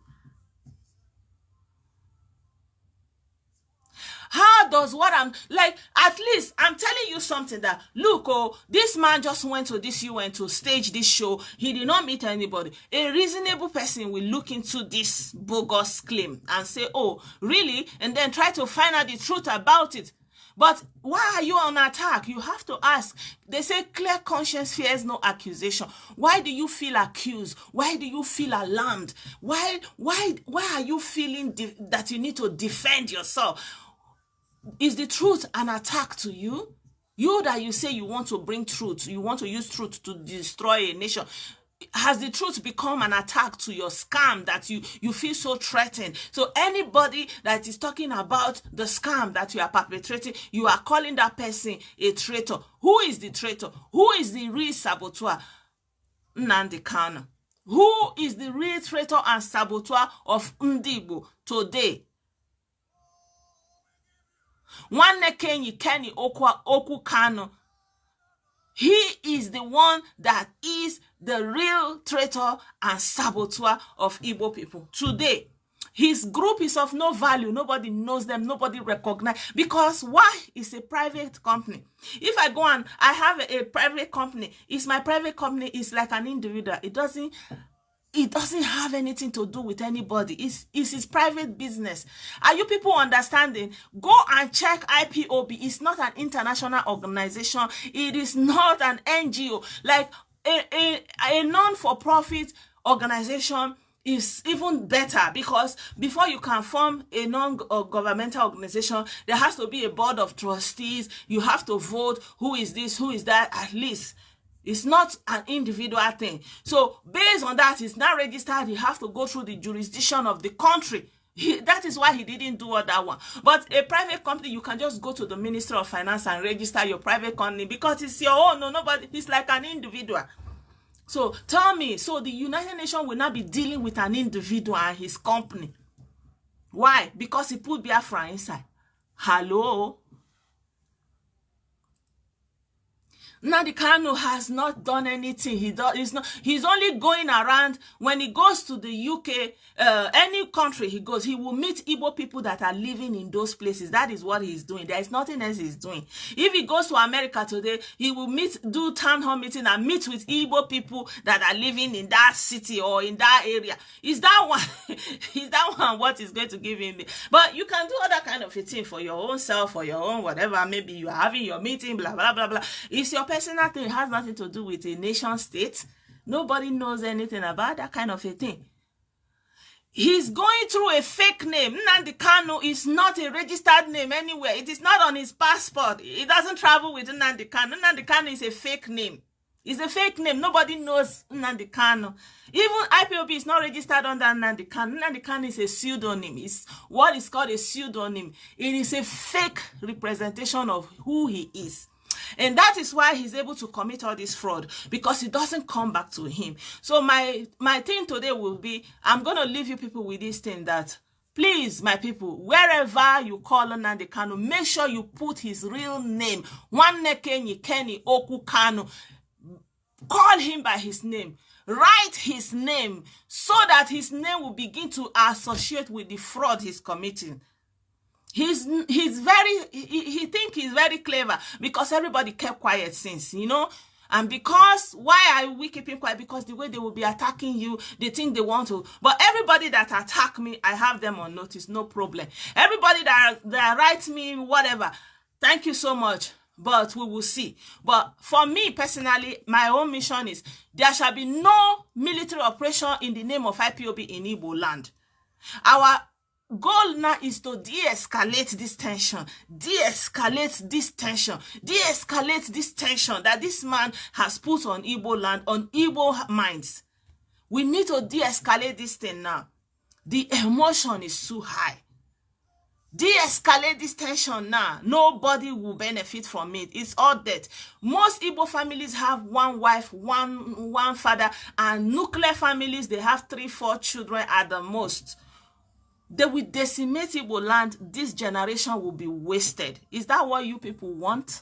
How does what I'm like, at least I'm telling you something that, look, this man just went to this UN to stage this show. He did not meet anybody. A reasonable person will look into this bogus claim and say, oh, really? And then try to find out the truth about it. But why are you on attack? You have to ask. They say clear conscience fears no accusation. Why do you feel accused? Why do you feel alarmed? Why are you feeling that you need to defend yourself? Is the truth an attack to you? You that you say you want to bring truth, you want to use truth to destroy a nation. Has the truth become an attack to your scam that you feel so threatened? So anybody that is talking about the scam that you are perpetrating, you are calling that person a traitor. Who is the traitor? Who is the real saboteur? Nnamdi Kanu. Who is the real traitor and saboteur of Igbo today? Nwanne Kenny Okwu Kanu. He is the one that is the real traitor and saboteur of Igbo people today. His group is of no value. Nobody knows them. Nobody recognizes. Because why? It's a private company. If I go and I have a private company, it's my private company. It's like an individual. It doesn't have anything to do with anybody. It's his private business. Are you people understanding? Go and check Ipob. It's not an international organization. It is not an NGO. Like a non-for-profit organization is even better, because before you can form a non-governmental organization, there has to be a board of trustees. You have to vote who is this, who is that, at least. It's not an individual thing. So based on that, it's not registered. You have to go through the jurisdiction of the country. That is why he didn't do all that one. But a private company, you can just go to the Ministry of Finance and register your private company, because it's your own. No, nobody. It's like an individual. So tell me, so the United Nations will not be dealing with an individual and his company. Why? Because he put Biafra inside. Hello? Nnamdi Kanu has not done anything. He's only going around. When he goes to the UK, any country he goes, he will meet Igbo people that are living in those places. That is what he's doing. There is nothing else he's doing. If he goes to America today, he will do town hall meeting and meet with Igbo people that are living in that city or in that area. Is that one? Is that one what is going to give him? But you can do other kind of a thing for your own self, for your own whatever. Maybe you are having your meeting, blah blah blah blah. It's your personal thing. It has nothing to do with a nation state. Nobody knows anything about that kind of a thing. He's going through a fake name. Nnamdi Kanu is not a registered name anywhere. It is not on his passport. He doesn't travel with Nnamdi Kanu. Nnamdi Kanu is a fake name. It's a fake name. Nobody knows Nnamdi Kanu. Even Ipob is not registered under Nnamdi Kanu. Nnamdi Kanu is a pseudonym. It's what is called a pseudonym. It is a fake representation of who he is. And that is why he's able to commit all this fraud, because it doesn't come back to him. So my thing today will be, I'm going to leave you people with this thing that, please, my people, wherever you call Nnamdi Kanu, make sure you put his real name. Nwanne Kenny Okwu Kanu. Call him by his name. Write his name so that his name will begin to associate with the fraud he's committing. He think he's very clever, because everybody kept quiet since, you know. And because, why are we keeping quiet? Because the way they will be attacking you, they think they want to. But everybody that attack me, I have them on notice, no problem. Everybody that writes me, whatever, thank you so much. But we will see. But for me personally, my own mission is, there shall be no military operation in the name of Ipob in Igbo land. Our goal now is to de-escalate this tension, de-escalate this tension, de-escalate this tension that this man has put on Igbo land, on Igbo minds. We need to de-escalate this thing now. The emotion is too high. De-escalate this tension now. Nobody will benefit from it. It's all dead. Most Igbo families have one wife, one father, and nuclear families, they have 3-4 children at the most. They will decimate Igbo land. This generation will be wasted. Is that what you people want?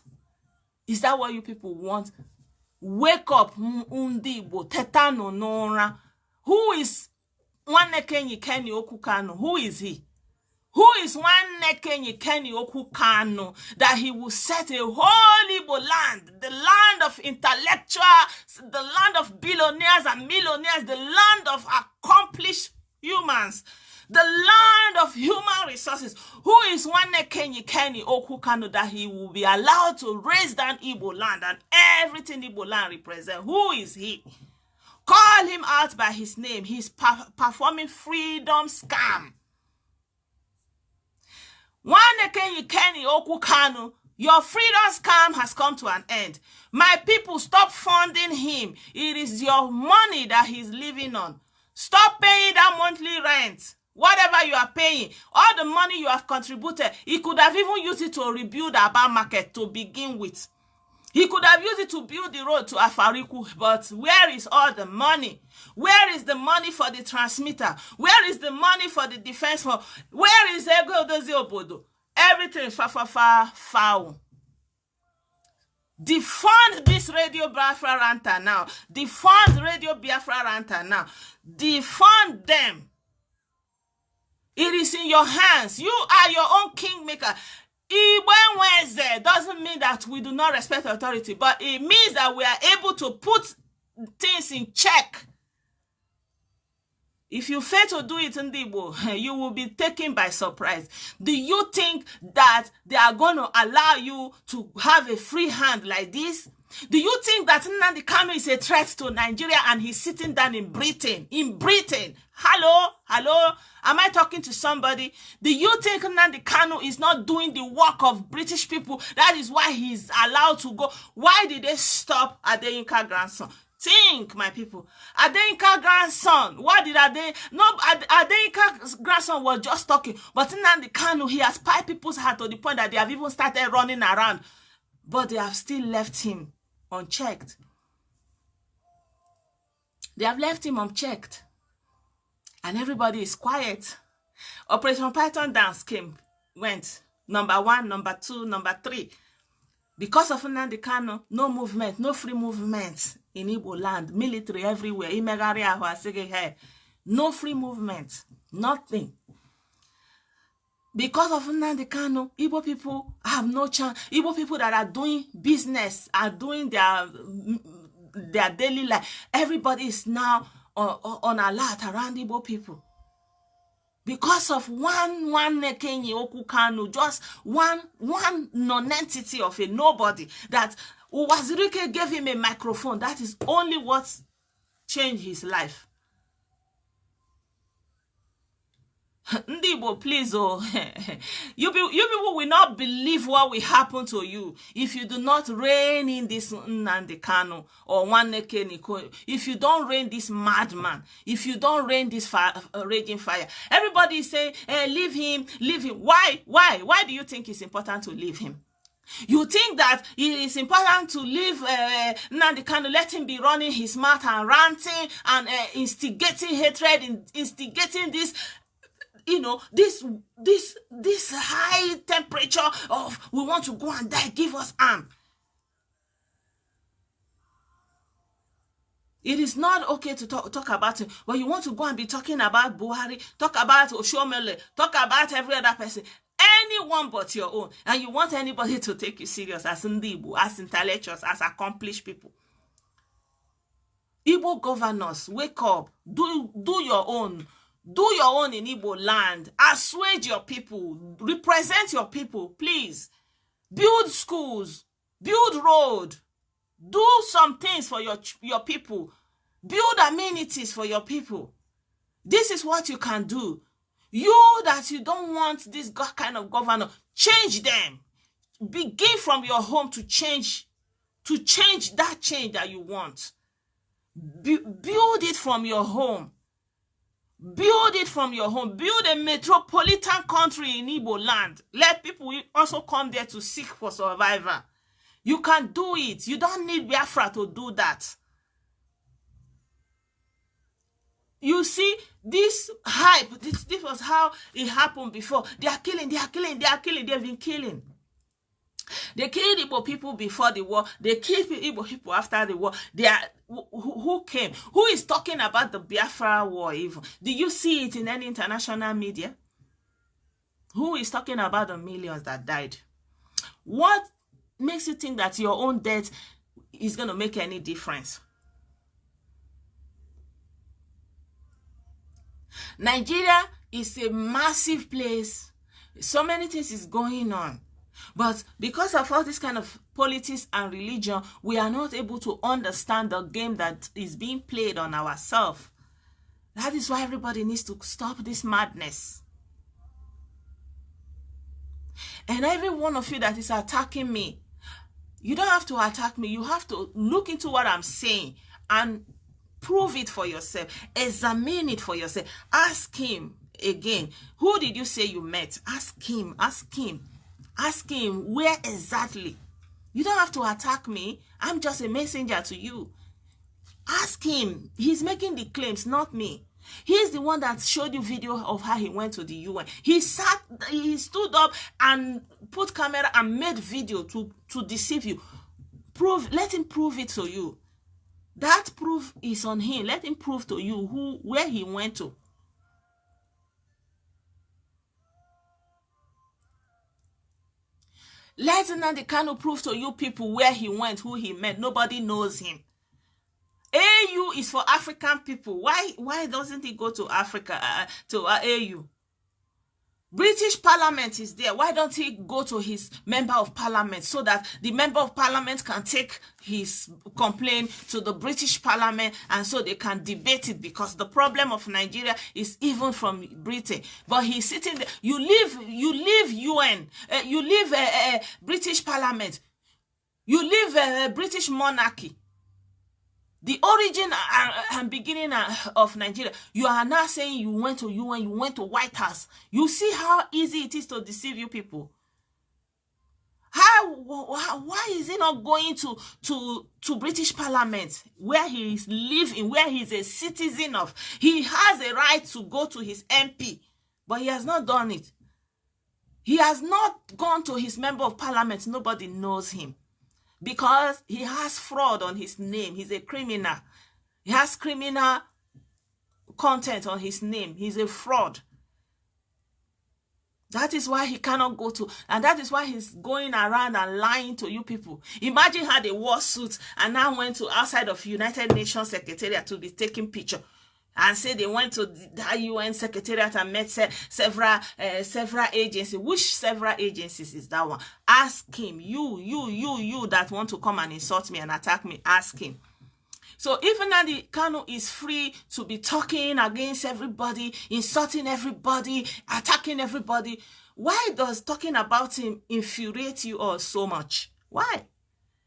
Is that what you people want? Wake up, Igbo, tetano nora. Who is Nwanne Kenny Okwu Kanu? Who is he? Who is Nwanne Kenny Okwu Kanu that he will set a whole Igbo land, the land of intellectuals, the land of billionaires and millionaires, the land of accomplished humans, the land of human resources? Who is Nwanne Kenny Okwu Kanu that he will be allowed to raise down Igbo land and everything Igbo land represents? Who is he? Call him out by his name. He's performing freedom scam. Nwanne Kenny Okwu Kanu, your freedom scam has come to an end. My people, stop funding him. It is your money that he's living on. Stop paying that monthly rent. Whatever you are paying, all the money you have contributed, he could have even used it to rebuild Aba market to begin with. He could have used it to build the road to Afariku, but where is all the money? Where is the money for the transmitter? Where is the money for the defense? Where is Ego Dozi Obodo? Everything is foul. Defund this Radio Biafra ranta now. Defund Radio Biafra ranta now. Defund them. It is in your hands. You are your own kingmaker. Igbo doesn't mean that we do not respect authority, but it means that we are able to put things in check. If you fail to do it in Igbo, you will be taken by surprise. Do you think that they are going to allow you to have a free hand like this? Do you think that Nnamdi Kanu is a threat to Nigeria and he's sitting down in Britain? In Britain. Hello? Am I talking to somebody? Do you think Nnamdi Kanu is not doing the work of British people? That is why he's allowed to go. Why did they stop Adeyinka grandson? Think, my people. Adeyinka grandson. What did Adeyinka grandson was just talking. But Nnamdi Kanu, he has piped people's heart to the point that they have even started running around. But they have still left him unchecked. They have left him unchecked. And everybody is quiet. Operation Python dance went. Number 1, number 2, number 3. Because of Nnamdi Kanu, no movement, no free movement in Igbo land. Military everywhere. No free movement. Nothing. Because of Nnamdi Kanu, Igbo people have no chance. Igbo people that are doing business, are doing their daily life. Everybody is now on alert around Igbo people. Because of Nwanne Kenny Okwu Kanu, just one non-entity of a nobody, that Uwazirike gave him a microphone. That is only what changed his life. Ndibo, please, you people will not believe what will happen to you if you do not rein in this Nnamdi Kanu or Nwanne Kenny Okwu. If you don't rein this madman, if you don't rein this raging fire. Everybody is saying, leave him. Why do you think it's important to leave him? You think that it is important to leave Nnamdi Kanu, let him be running his mouth and ranting and instigating hatred, instigating this, this high temperature of we want to go and die, give us arm. It is not okay to talk about it, but you want to go and be talking about Buhari, talk about Oshomele, talk about every other person, anyone but your own, and you want anybody to take you serious as Ndibo, as intellectuals, as accomplished people. Igbo governors, wake up, do your own. Do your own in Igbo land. Assuage your people. Represent your people, please. Build schools. Build road. Do some things for your people. Build amenities for your people. This is what you can do. You that you don't want this kind of governor, change them. Begin from your home to change that change that you want. Build it from your home. Build it from your home. Build a metropolitan country in Igbo land. Let people also come there to seek for survival. You can do it. You don't need Biafra to do that. You see, this hype, this was how it happened before. They are killing. They've been killing. They killed Igbo people before the war. They killed Igbo people after the war. They are who came? Who is talking about the Biafra war even? Do you see it in any international media? Who is talking about the millions that died? What makes you think that your own death is going to make any difference? Nigeria is a massive place. So many things is going on. But because of all this kind of politics and religion, we are not able to understand the game that is being played on ourselves. That is why everybody needs to stop this madness. And every one of you that is attacking me, you don't have to attack me. You have to look into what I'm saying and prove it for yourself. Examine it for yourself. Ask him again. Who did you say you met? Ask him. Ask him. Ask him where exactly. You don't have to attack me. I'm just a messenger to you. Ask him. He's making the claims, not me. He's the one that showed you video of how he went to the UN. He stood up and put camera and made video to deceive you. Let him prove it to you. That proof is on him. Let him prove to you where he went to. Let Nnamdi Kanu prove to you people where he went, who he met. Nobody knows him. AU is for African people. Why doesn't he go to Africa, to AU? British Parliament is there. Why don't he go to his member of Parliament so that the member of Parliament can take his complaint to the British Parliament and so they can debate it, because the problem of Nigeria is even from Britain. But he's sitting there. You leave UN. You leave British Parliament. You leave British monarchy. The origin and beginning of Nigeria, you are now saying you went to UN, you went to White House. You see how easy it is to deceive you people. Why is he not going to British Parliament, where he is living, where he is a citizen of? He has a right to go to his MP, but he has not done it. He has not gone to his member of Parliament. Nobody knows him. Because he has fraud on his name. He's a criminal. He has criminal content on his name. He's a fraud. That is why he cannot go to, and that is why he's going around and lying to you people. Imagine how they wore suits and now went to outside of United Nations Secretariat to be taking picture. And say they went to the UN Secretariat and met several agencies. Which several agencies is that one? Ask him. You that want to come and insult me and attack me, ask him. So if Nnamdi Kanu is free to be talking against everybody, insulting everybody, attacking everybody, why does talking about him infuriate you all so much? Why?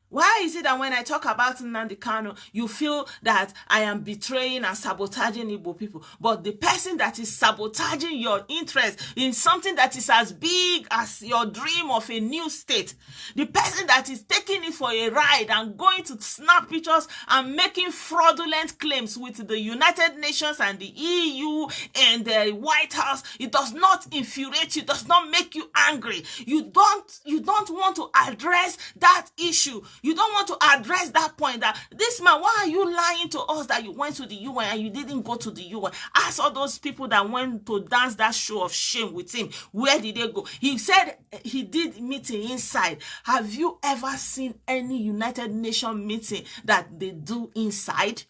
Why is it that when I talk about Nnamdi Kanu, you feel that I am betraying and sabotaging Igbo people? But the person that is sabotaging your interest in something that is as big as your dream of a new state, the person that is taking it for a ride and going to snap pictures and making fraudulent claims with the United Nations and the EU and the White House, it does not infuriate you, does not make you angry. You don't want to address that issue. You don't want to address that point that this man, why are you lying to us that you went to the UN and you didn't go to the UN? Ask all those people that went to dance that show of shame with him. Where did they go? He said he did meeting inside. Have you ever seen any United Nations meeting that they do inside?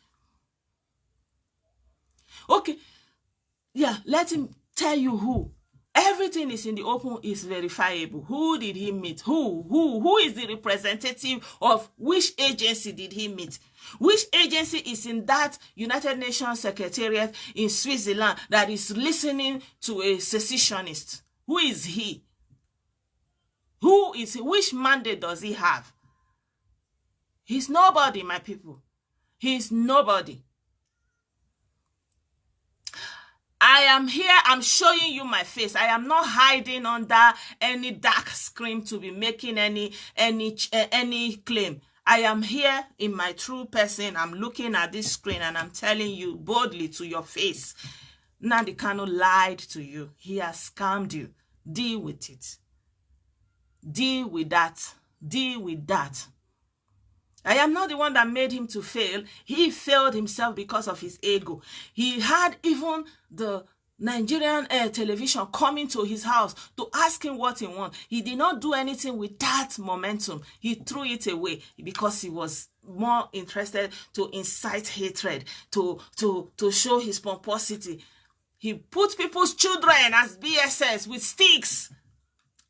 Okay. Yeah, let him tell you who. Everything is in the open, is verifiable. Who did he meet? Who is the representative of which agency did he meet? Which agency is in that United Nations Secretariat in Switzerland that is listening to a secessionist? Who is he? Who is he? Which mandate does he have? He's nobody, my people. He's nobody. I am here, I'm showing you my face. I am not hiding under any dark screen to be making any claim. I am here in my true person. I'm looking at this screen and I'm telling you boldly to your face. Nnamdi Kanu lied to you. He has scammed you. Deal with it. Deal with that. Deal with that. I am not the one that made him to fail. He failed himself because of his ego. He had even the Nigerian television coming to his house to ask him what he wants. He did not do anything with that momentum. He threw it away because he was more interested to incite hatred, to show his pomposity. He put people's children as BSS with sticks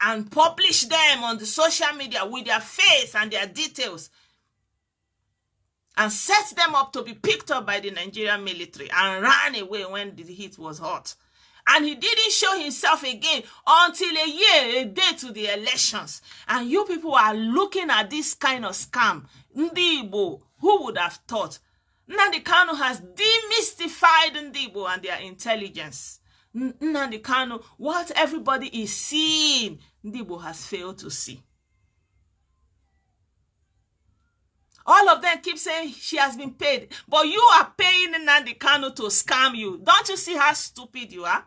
and published them on the social media with their face and their details, and set them up to be picked up by the Nigerian military and ran away when the heat was hot. And he didn't show himself again until a day to the elections. And you people are looking at this kind of scam. Ndi Igbo, who would have thought? Nnamdi Kanu has demystified Ndi Igbo and their intelligence. Nnamdi Kanu, what everybody is seeing, Ndi Igbo has failed to see. All of them keep saying she has been paid. But you are paying Nnamdi Kanu to scam you. Don't you see how stupid you are?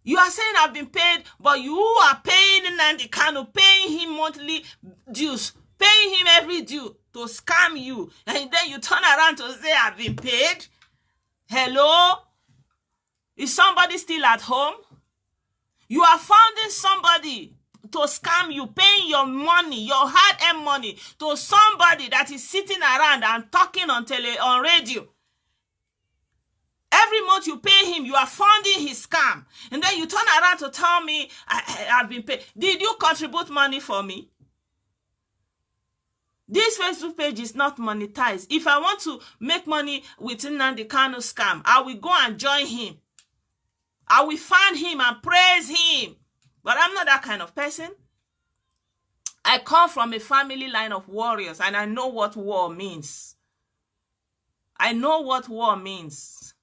You are saying I've been paid, but you are paying Nnamdi Kanu, paying him monthly dues, paying him every due to scam you. And then you turn around to say I've been paid? Hello? Is somebody still at home? You are funding somebody to scam you, paying your money, your hard-earned money, to somebody that is sitting around and talking on radio. Every month you pay him, you are funding his scam. And then you turn around to tell me, I've been paid. Did you contribute money for me? This Facebook page is not monetized. If I want to make money with Nnamdi Kanu scam, I will go and join him. I will find him and praise him. But I'm not that kind of person. I come from a family line of warriors, and I know what war means. I know what war means.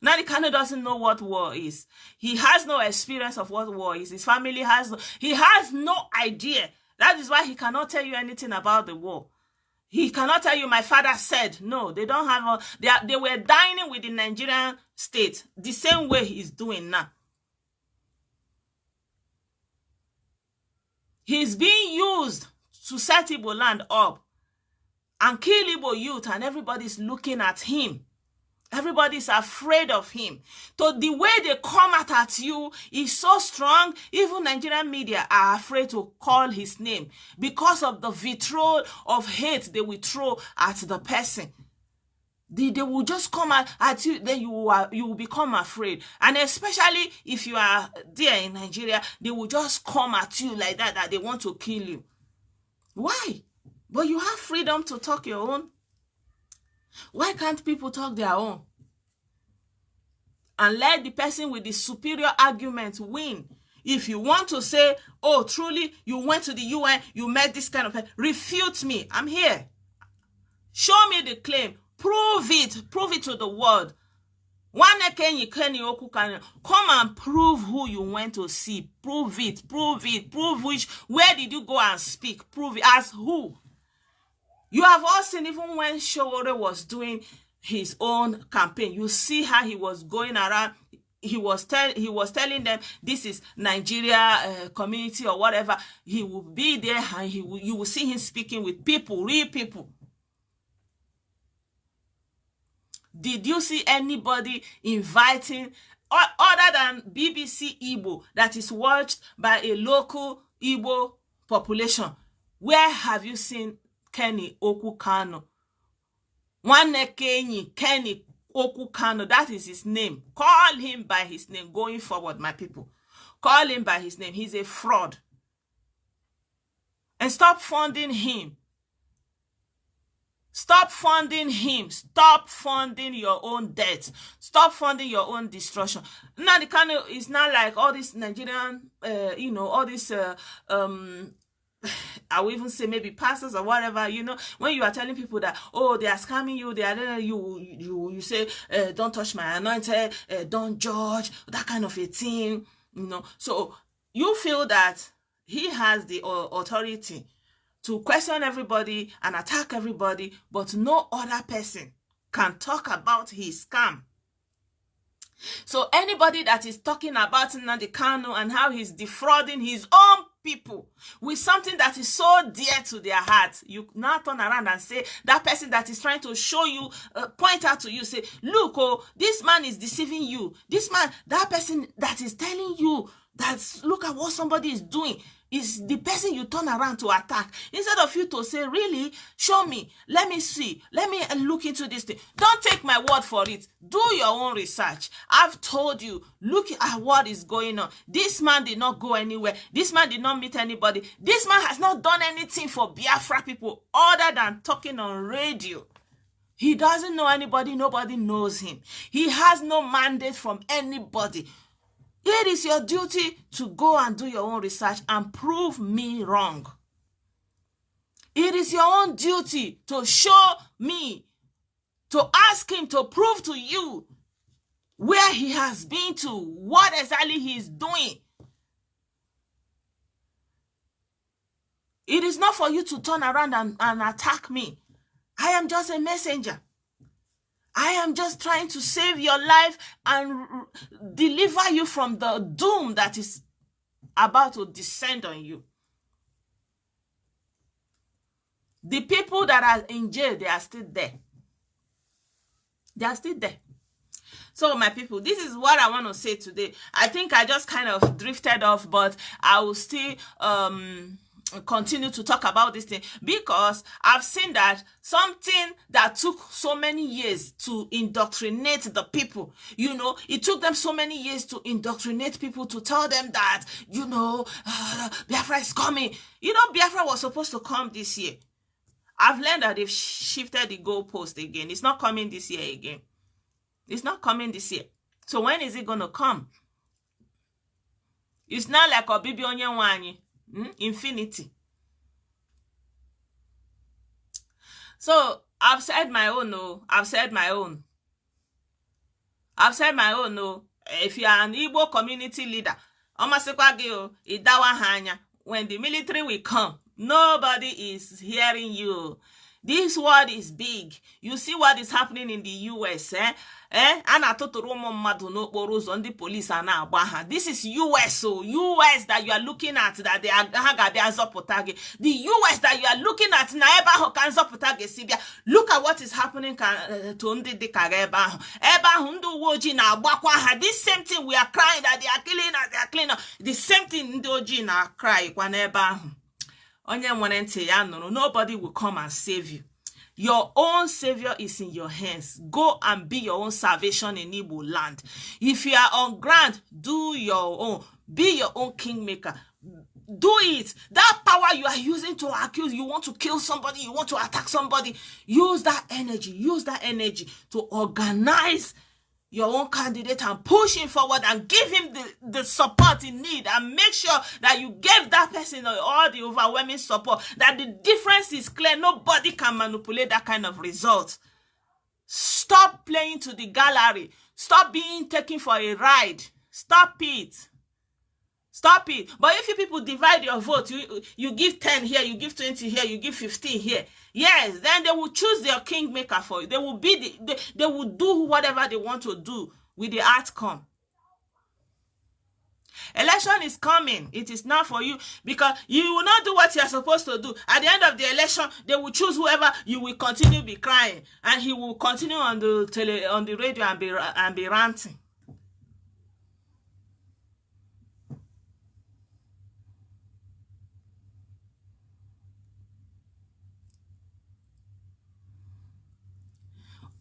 Nnamdi Kanu doesn't know what war is. He has no experience of what war is. His family has no idea. That is why he cannot tell you anything about the war. He cannot tell you, my father said. No, they don't have. They were dining with the Nigerian state the same way he's doing now. He's being used to set Igbo land up and kill Igbo youth, and everybody's looking at him. Everybody's afraid of him. So the way they come at you is so strong, even Nigerian media are afraid to call his name because of the vitriol of hate they will throw at the person. They will just come at you, then you will become afraid. And especially if you are there in Nigeria, they will just come at you like that they want to kill you. Why? But you have freedom to talk your own. Why can't people talk their own? And let the person with the superior argument win. If you want to say, oh, truly, you went to the UN, you met this kind of person, refute me. I'm here. Show me the claim. Prove it to the world. Nwanne Kenny Okwu Kanu, come and prove who you went to see. Prove it. Prove which. Where did you go and speak? Prove it. As who? You have all seen, even when Showore was doing his own campaign, you see how he was going around. He was telling them, this is Nigeria community or whatever. He will be there and you will see him speaking with people, real people. Did you see anybody inviting, other than BBC Igbo, that is watched by a local Igbo population? Where have you seen Kenny Okwu Kanu? Nwanne Kenny Okwu Kanu, that is his name. Call him by his name going forward, my people. Call him by his name. He's a fraud. And stop funding him. Stop funding him. Stop funding your own debt. Stop funding your own destruction. Nnamdi Kanu is not like all this Nigerian, all this, I will even say maybe pastors or whatever, when you are telling people that, oh, they are scamming you, you say, don't touch my anointed, don't judge, that kind of a thing, So you feel that he has the authority to question everybody and attack everybody, but no other person can talk about his scam. So anybody that is talking about Nnamdi Kanu and how he's defrauding his own people with something that is so dear to their hearts, you now turn around and say, that person that is trying to show you, point out to you, say, look, oh, this man is deceiving you. This man, that person that is telling you that, look at what somebody is doing, is the person you turn around to attack. Instead of you to say, really, show me, let me see, let me look into this thing. Don't take my word for it. Do your own research. I've told you, look at what is going on. This man did not go anywhere. This man did not meet anybody. This man has not done anything for Biafra people other than talking on radio. He doesn't know anybody. Nobody knows him. He has no mandate from anybody. It is your duty to go and do your own research and prove me wrong. It is your own duty to show me, to ask him to prove to you where he has been to, what exactly he is doing. It is not for you to turn around and attack me. I am just a messenger. I am just trying to save your life and deliver you from the doom that is about to descend on you. The people that are in jail, they are still there. They are still there. So, my people, this is what I want to say today. I think I just kind of drifted off, but I will still continue to talk about this thing, because I've seen that something that took so many years to indoctrinate the people, it took them so many years to indoctrinate people, to tell them that, Biafra is coming. Biafra was supposed to come this year. I've learned that they've shifted the goalpost again. It's not coming this year again. It's not coming this year. So when is it going to come? It's not like Obibi Onyenwanyi. Infinity. So I've said my own. I've said my own. If you are an Igbo community leader, when the military will come, nobody is hearing you. This world is big. You see what is happening in the US, This is US, US that you are looking at, that they are the US that you are looking at, look at what is happening to this same thing we are crying that they are killing us, they are killing us. The same thing Ndoji na cry nobody will come and save you. Your own savior is in your hands. Go and be your own salvation in Igbo land. If you are on ground, do your own. Be your own kingmaker. Do it. That power you are using to accuse, you want to kill somebody, you want to attack somebody, use that energy. Use that energy to organize your own candidate and push him forward and give him the support he needs, and make sure that you gave that person all the overwhelming support, that the difference is clear. Nobody can manipulate that kind of result. Stop playing to the gallery. Stop being taken for a ride. Stop it. Stop it. But if you people divide your vote, you give 10 here, you give 20 here, you give 15 here. Yes, then they will choose their kingmaker for you. They will they will do whatever they want to do with the outcome. Election is coming. It is not for you, because you will not do what you are supposed to do. At the end of the election, they will choose whoever. You will continue to be crying, and he will continue on the radio and be ranting.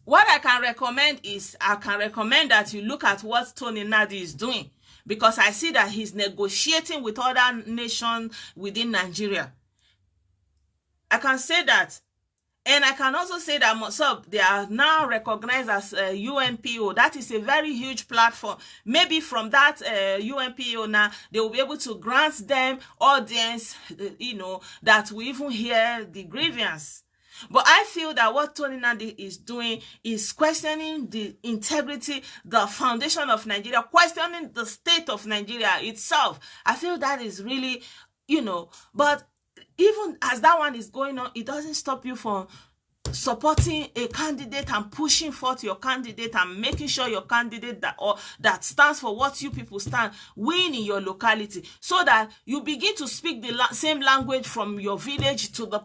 What I can recommend is, that you look at what Tony Nadi is doing, because I see that he's negotiating with other nations within Nigeria. I can say that. And I can also say that Mossab, they are now recognized as UNPO. That is a very huge platform. Maybe from that UNPO now, they will be able to grant them audience, that we even hear the grievance. But I feel that what Tony Nadi is doing is questioning the integrity, the foundation of Nigeria, questioning the state of Nigeria itself. I feel that is really, but even as that one is going on, it doesn't stop you from supporting a candidate and pushing forth your candidate and making sure your candidate that stands for what you people stand win in your locality, so that you begin to speak the same language from your village to the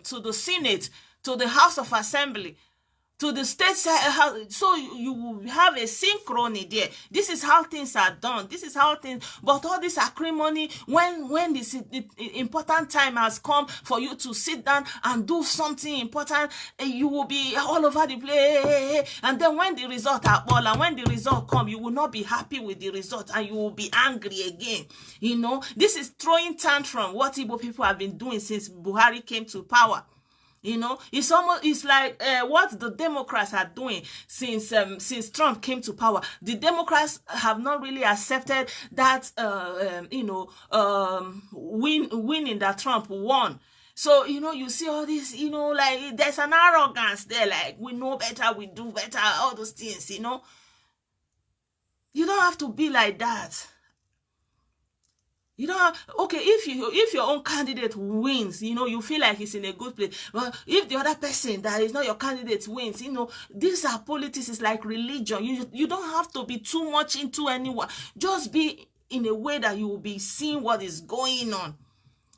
to the Senate, to the House of Assembly, to the state, so you will have a synchrony there. This is how things are done. This is how things, but all this acrimony, when this important time has come for you to sit down and do something important, you will be all over the place. And then when the result are all, and when the result come, you will not be happy with the result, and you will be angry again. This is throwing tantrum, what Igbo people have been doing since Buhari came to power. It's like what the Democrats are doing since Trump came to power. The Democrats have not really accepted that winning that Trump won. So you see all this, like there's an arrogance there, like we know better, we do better, all those things. You don't have to be like that. You don't have, okay, if your own candidate wins, you feel like it's in a good place. But if the other person that is not your candidate wins, these are politics. It's like religion. You don't have to be too much into anyone. Just be in a way that you will be seeing what is going on.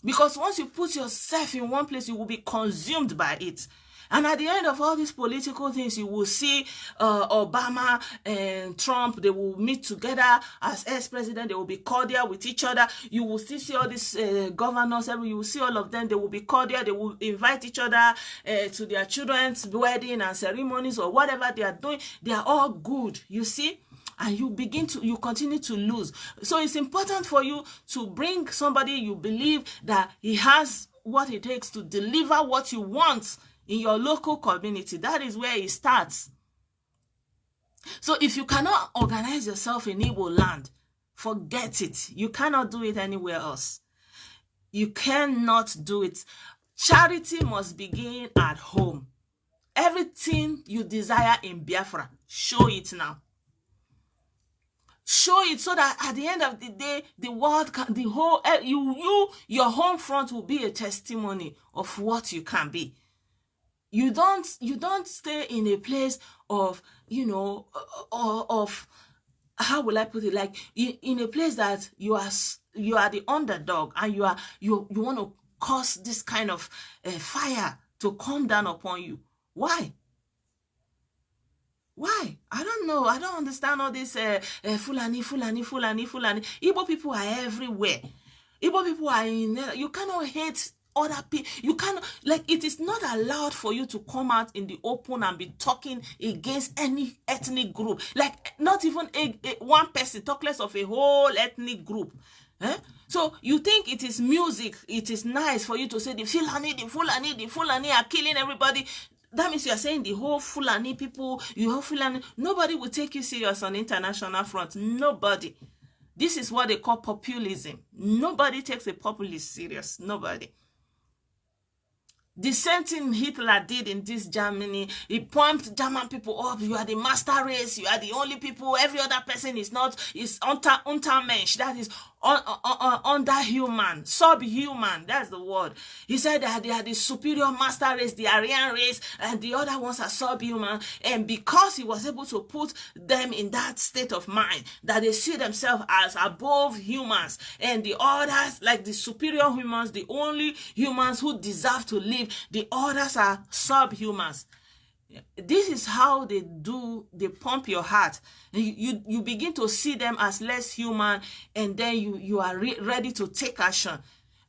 Because once you put yourself in one place, you will be consumed by it. And at the end of all these political things, you will see Obama and Trump, they will meet together as ex-president. They will be cordial with each other. You will still see all these governors, you will see all of them. They will be cordial. They will invite each other to their children's wedding and ceremonies or whatever they are doing. They are all good, you see. And you continue to lose. So it's important for you to bring somebody you believe that he has what it takes to deliver what you want in your local community. That is where it starts. So if you cannot organize yourself in Igbo land, forget it. You cannot do it anywhere else. You cannot do it. Charity must begin at home. Everything you desire in Biafra, show it now. Show it so that at the end of the day, the world can, the whole, your home front will be a testimony of what you can be. You don't stay in a place of, of, how will I put it? Like in a place that you are the underdog, and you want to cause this kind of fire to come down upon you. Why? Why? I don't know. I don't understand all this Fulani. Igbo people are everywhere. Igbo people are you cannot hate other people. You cannot, like, it is not allowed for you to come out in the open and be talking against any ethnic group. Like, not even one person, talk less of a whole ethnic group. So you think it is music, it is nice for you to say the Fulani are killing everybody. That means you are saying the whole Fulani people, nobody will take you serious on international front. Nobody. This is what they call populism. Nobody takes a populist serious. Nobody. The same thing Hitler did in this Germany. He pumped German people up. You are the master race. You are the only people. Every other person is untermensch. That is underhuman, subhuman. That's the word. He said that they are the superior master race, the Aryan race, and the other ones are subhuman. And because he was able to put them in that state of mind, that they see themselves as above humans, and the others, like the superior humans, the only humans who deserve to live, the others are subhumans. This is how they pump your heart. You begin to see them as less human, and then you are ready to take action.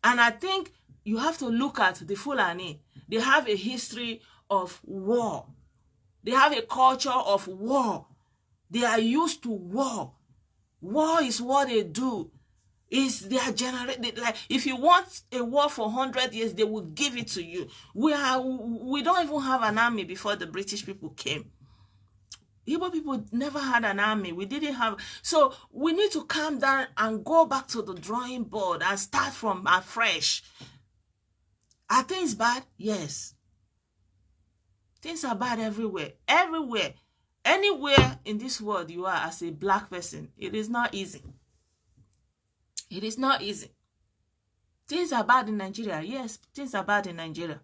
And I think you have to look at the Fulani. They have a history of war. They have a culture of war. They are used to war. War is what they do. Is their generation. Like, if you want a war for 100 years, they will give it to you. We don't even have an army before the British people came. Igbo people never had an army. We didn't have. So we need to calm down and go back to the drawing board and start from afresh. Are things bad? Yes. Things are bad everywhere. Everywhere. Anywhere in this world you are as a black person, it is not easy. It is not easy. Things are bad in Nigeria. Yes, things are bad in Nigeria.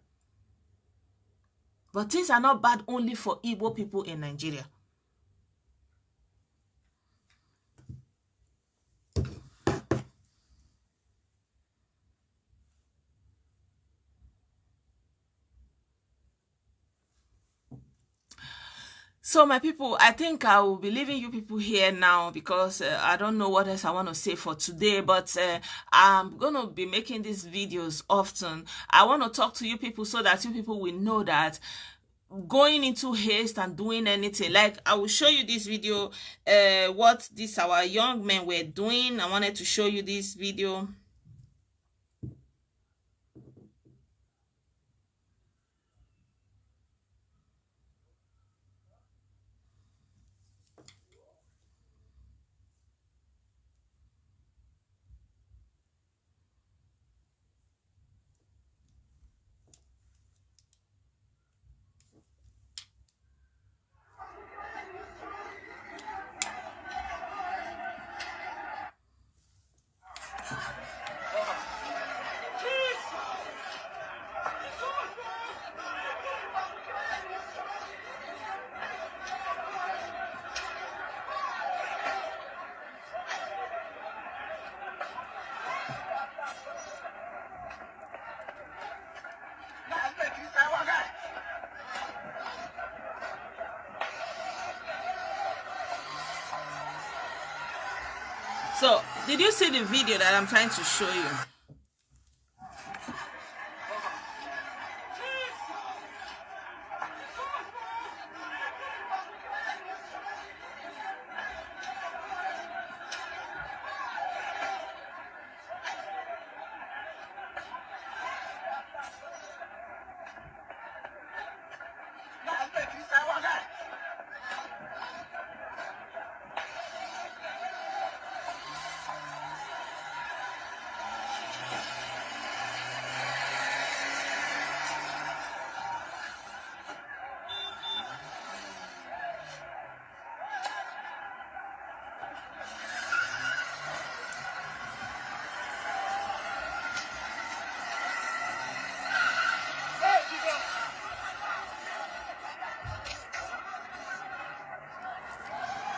But things are not bad only for Igbo people in Nigeria. So my people, I think I will be leaving you people here now, because I don't know what else I want to say for today, but I'm going to be making these videos often. I want to talk to you people so that you people will know that going into haste and doing anything, like I will show you this video, what our young men were doing. I wanted to show you this video. So, did you see the video that I'm trying to show you?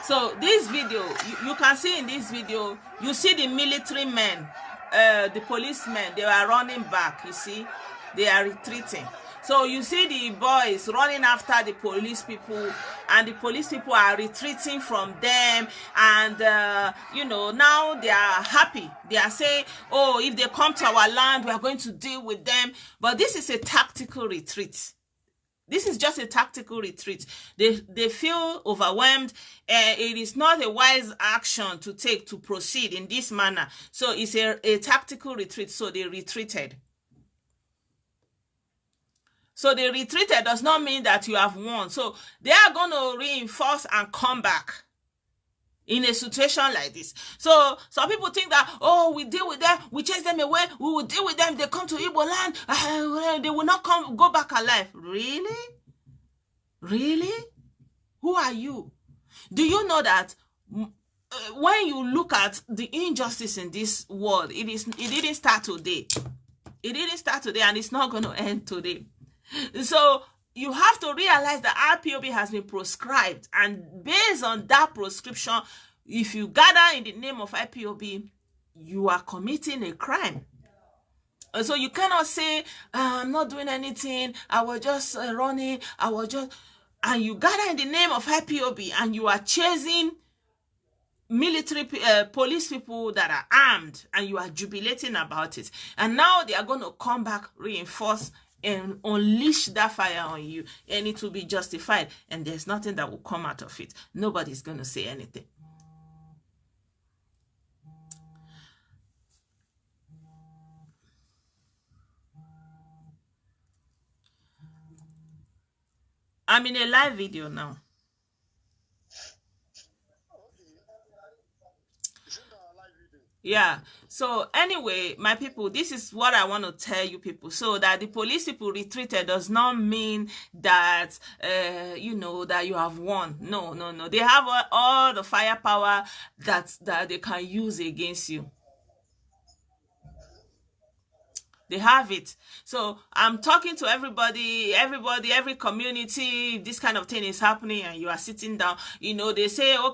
So this video, you can see in this video, you see the military men, the policemen, they are running back, you see, they are retreating. So you see the boys running after the police people, and the police people are retreating from them, and you know, now they are happy. They are saying, oh, if they come to our land, we are going to deal with them. But this is a tactical retreat. This is just a tactical retreat. They feel overwhelmed. It is not a wise action to take to proceed in this manner. So it's a tactical retreat. So they retreated. So they retreated does not mean that you have won. So they are going to reinforce and come back in a situation like this. So some people think that, oh, we deal with them, we chase them away, we will deal with them, they come to Igbo land, they will not go back alive. Really? Really? Who are you? Do you know that when you look at the injustice in this world, it didn't start today. It didn't start today, and it's not going to end today. So you have to realize that IPOB has been proscribed, and based on that proscription, if you gather in the name of IPOB, you are committing a crime. And so you cannot say, I'm not doing anything, I was just running, and you gather in the name of IPOB, and you are chasing military police people that are armed, and you are jubilating about it. And now they are going to come back, reinforce, and unleash that fire on you, and it will be justified, and there's nothing that will come out of it. Nobody's going to say anything. I'm in a live video now. Yeah. So anyway, my people, this is what I want to tell you people. So that the police people retreated does not mean that, you know, that you have won. No, no, no. They have all the firepower that they can use against you. They have it. So I'm talking to everybody, every community. If this kind of thing is happening and you are sitting down, you know, they say, oh,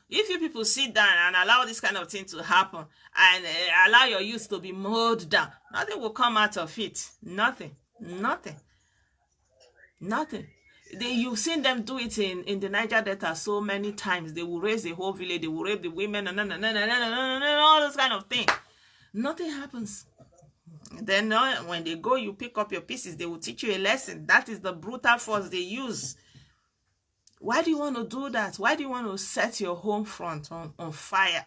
if you people sit down and allow this kind of thing to happen and allow your youth to be mowed down, nothing will come out of it. Nothing. You've seen them do it in the Niger Delta so many times. They will raise the whole village, they will rape the women, all those kind of things. Nothing happens. Then when they go, you pick up your pieces, they will teach you a lesson. That is the brutal force they use. Why do you want to do that? Why do you want to set your home front on fire?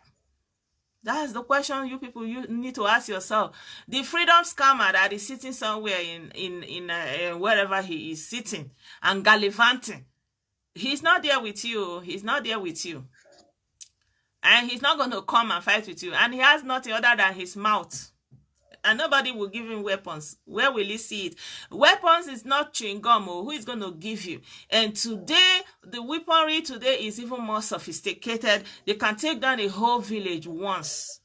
That's the question you people you need to ask yourself. The freedom scammer that is sitting somewhere in wherever he is sitting and gallivanting, he's not there with you. He's not there with you. And he's not going to come and fight with you. And he has nothing other than his mouth. And nobody will give him weapons. Where will he see it? Weapons is not chewing gum. Who is going to give you? And today, the weaponry today is even more sophisticated. They can take down a whole village once.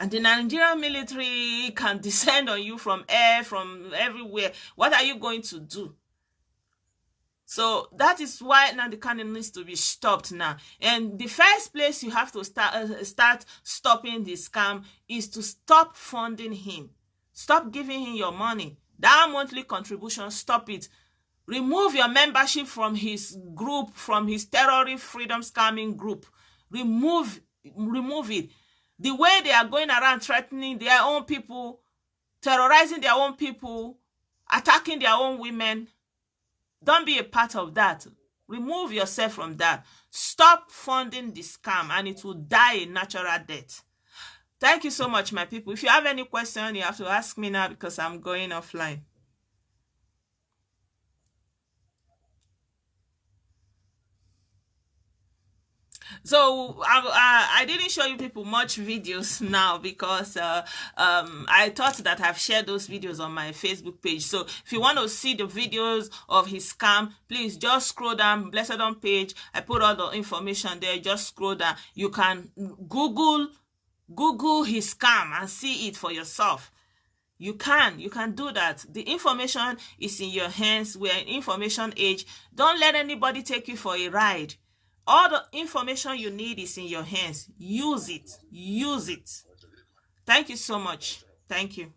And the Nigerian military can descend on you from air, from everywhere. What are you going to do? So that is why Nnamdi Kanu needs to be stopped now. And the first place you have to start stopping the scam is to stop funding him. Stop giving him your money. That monthly contribution, stop it. Remove your membership from his group, from his terrorist freedom scamming group. Remove it. The way they are going around threatening their own people, terrorizing their own people, attacking their own women, don't be a part of that. Remove yourself from that. Stop funding the scam and it will die a natural death. Thank you so much, my people. If you have any question, you have to ask me now because I'm going offline. So I didn't show you people much videos now because I thought that I've shared those videos on my Facebook page. So if you want to see the videos of his scam, please just scroll down Blessedom page. I put all the information there. Just scroll down. You can Google his scam and see it for yourself. You can do that. The information is in your hands. We're in information age. Don't let anybody take you for a ride. All the information you need is in your hands. Use it. Thank you so much. Thank you.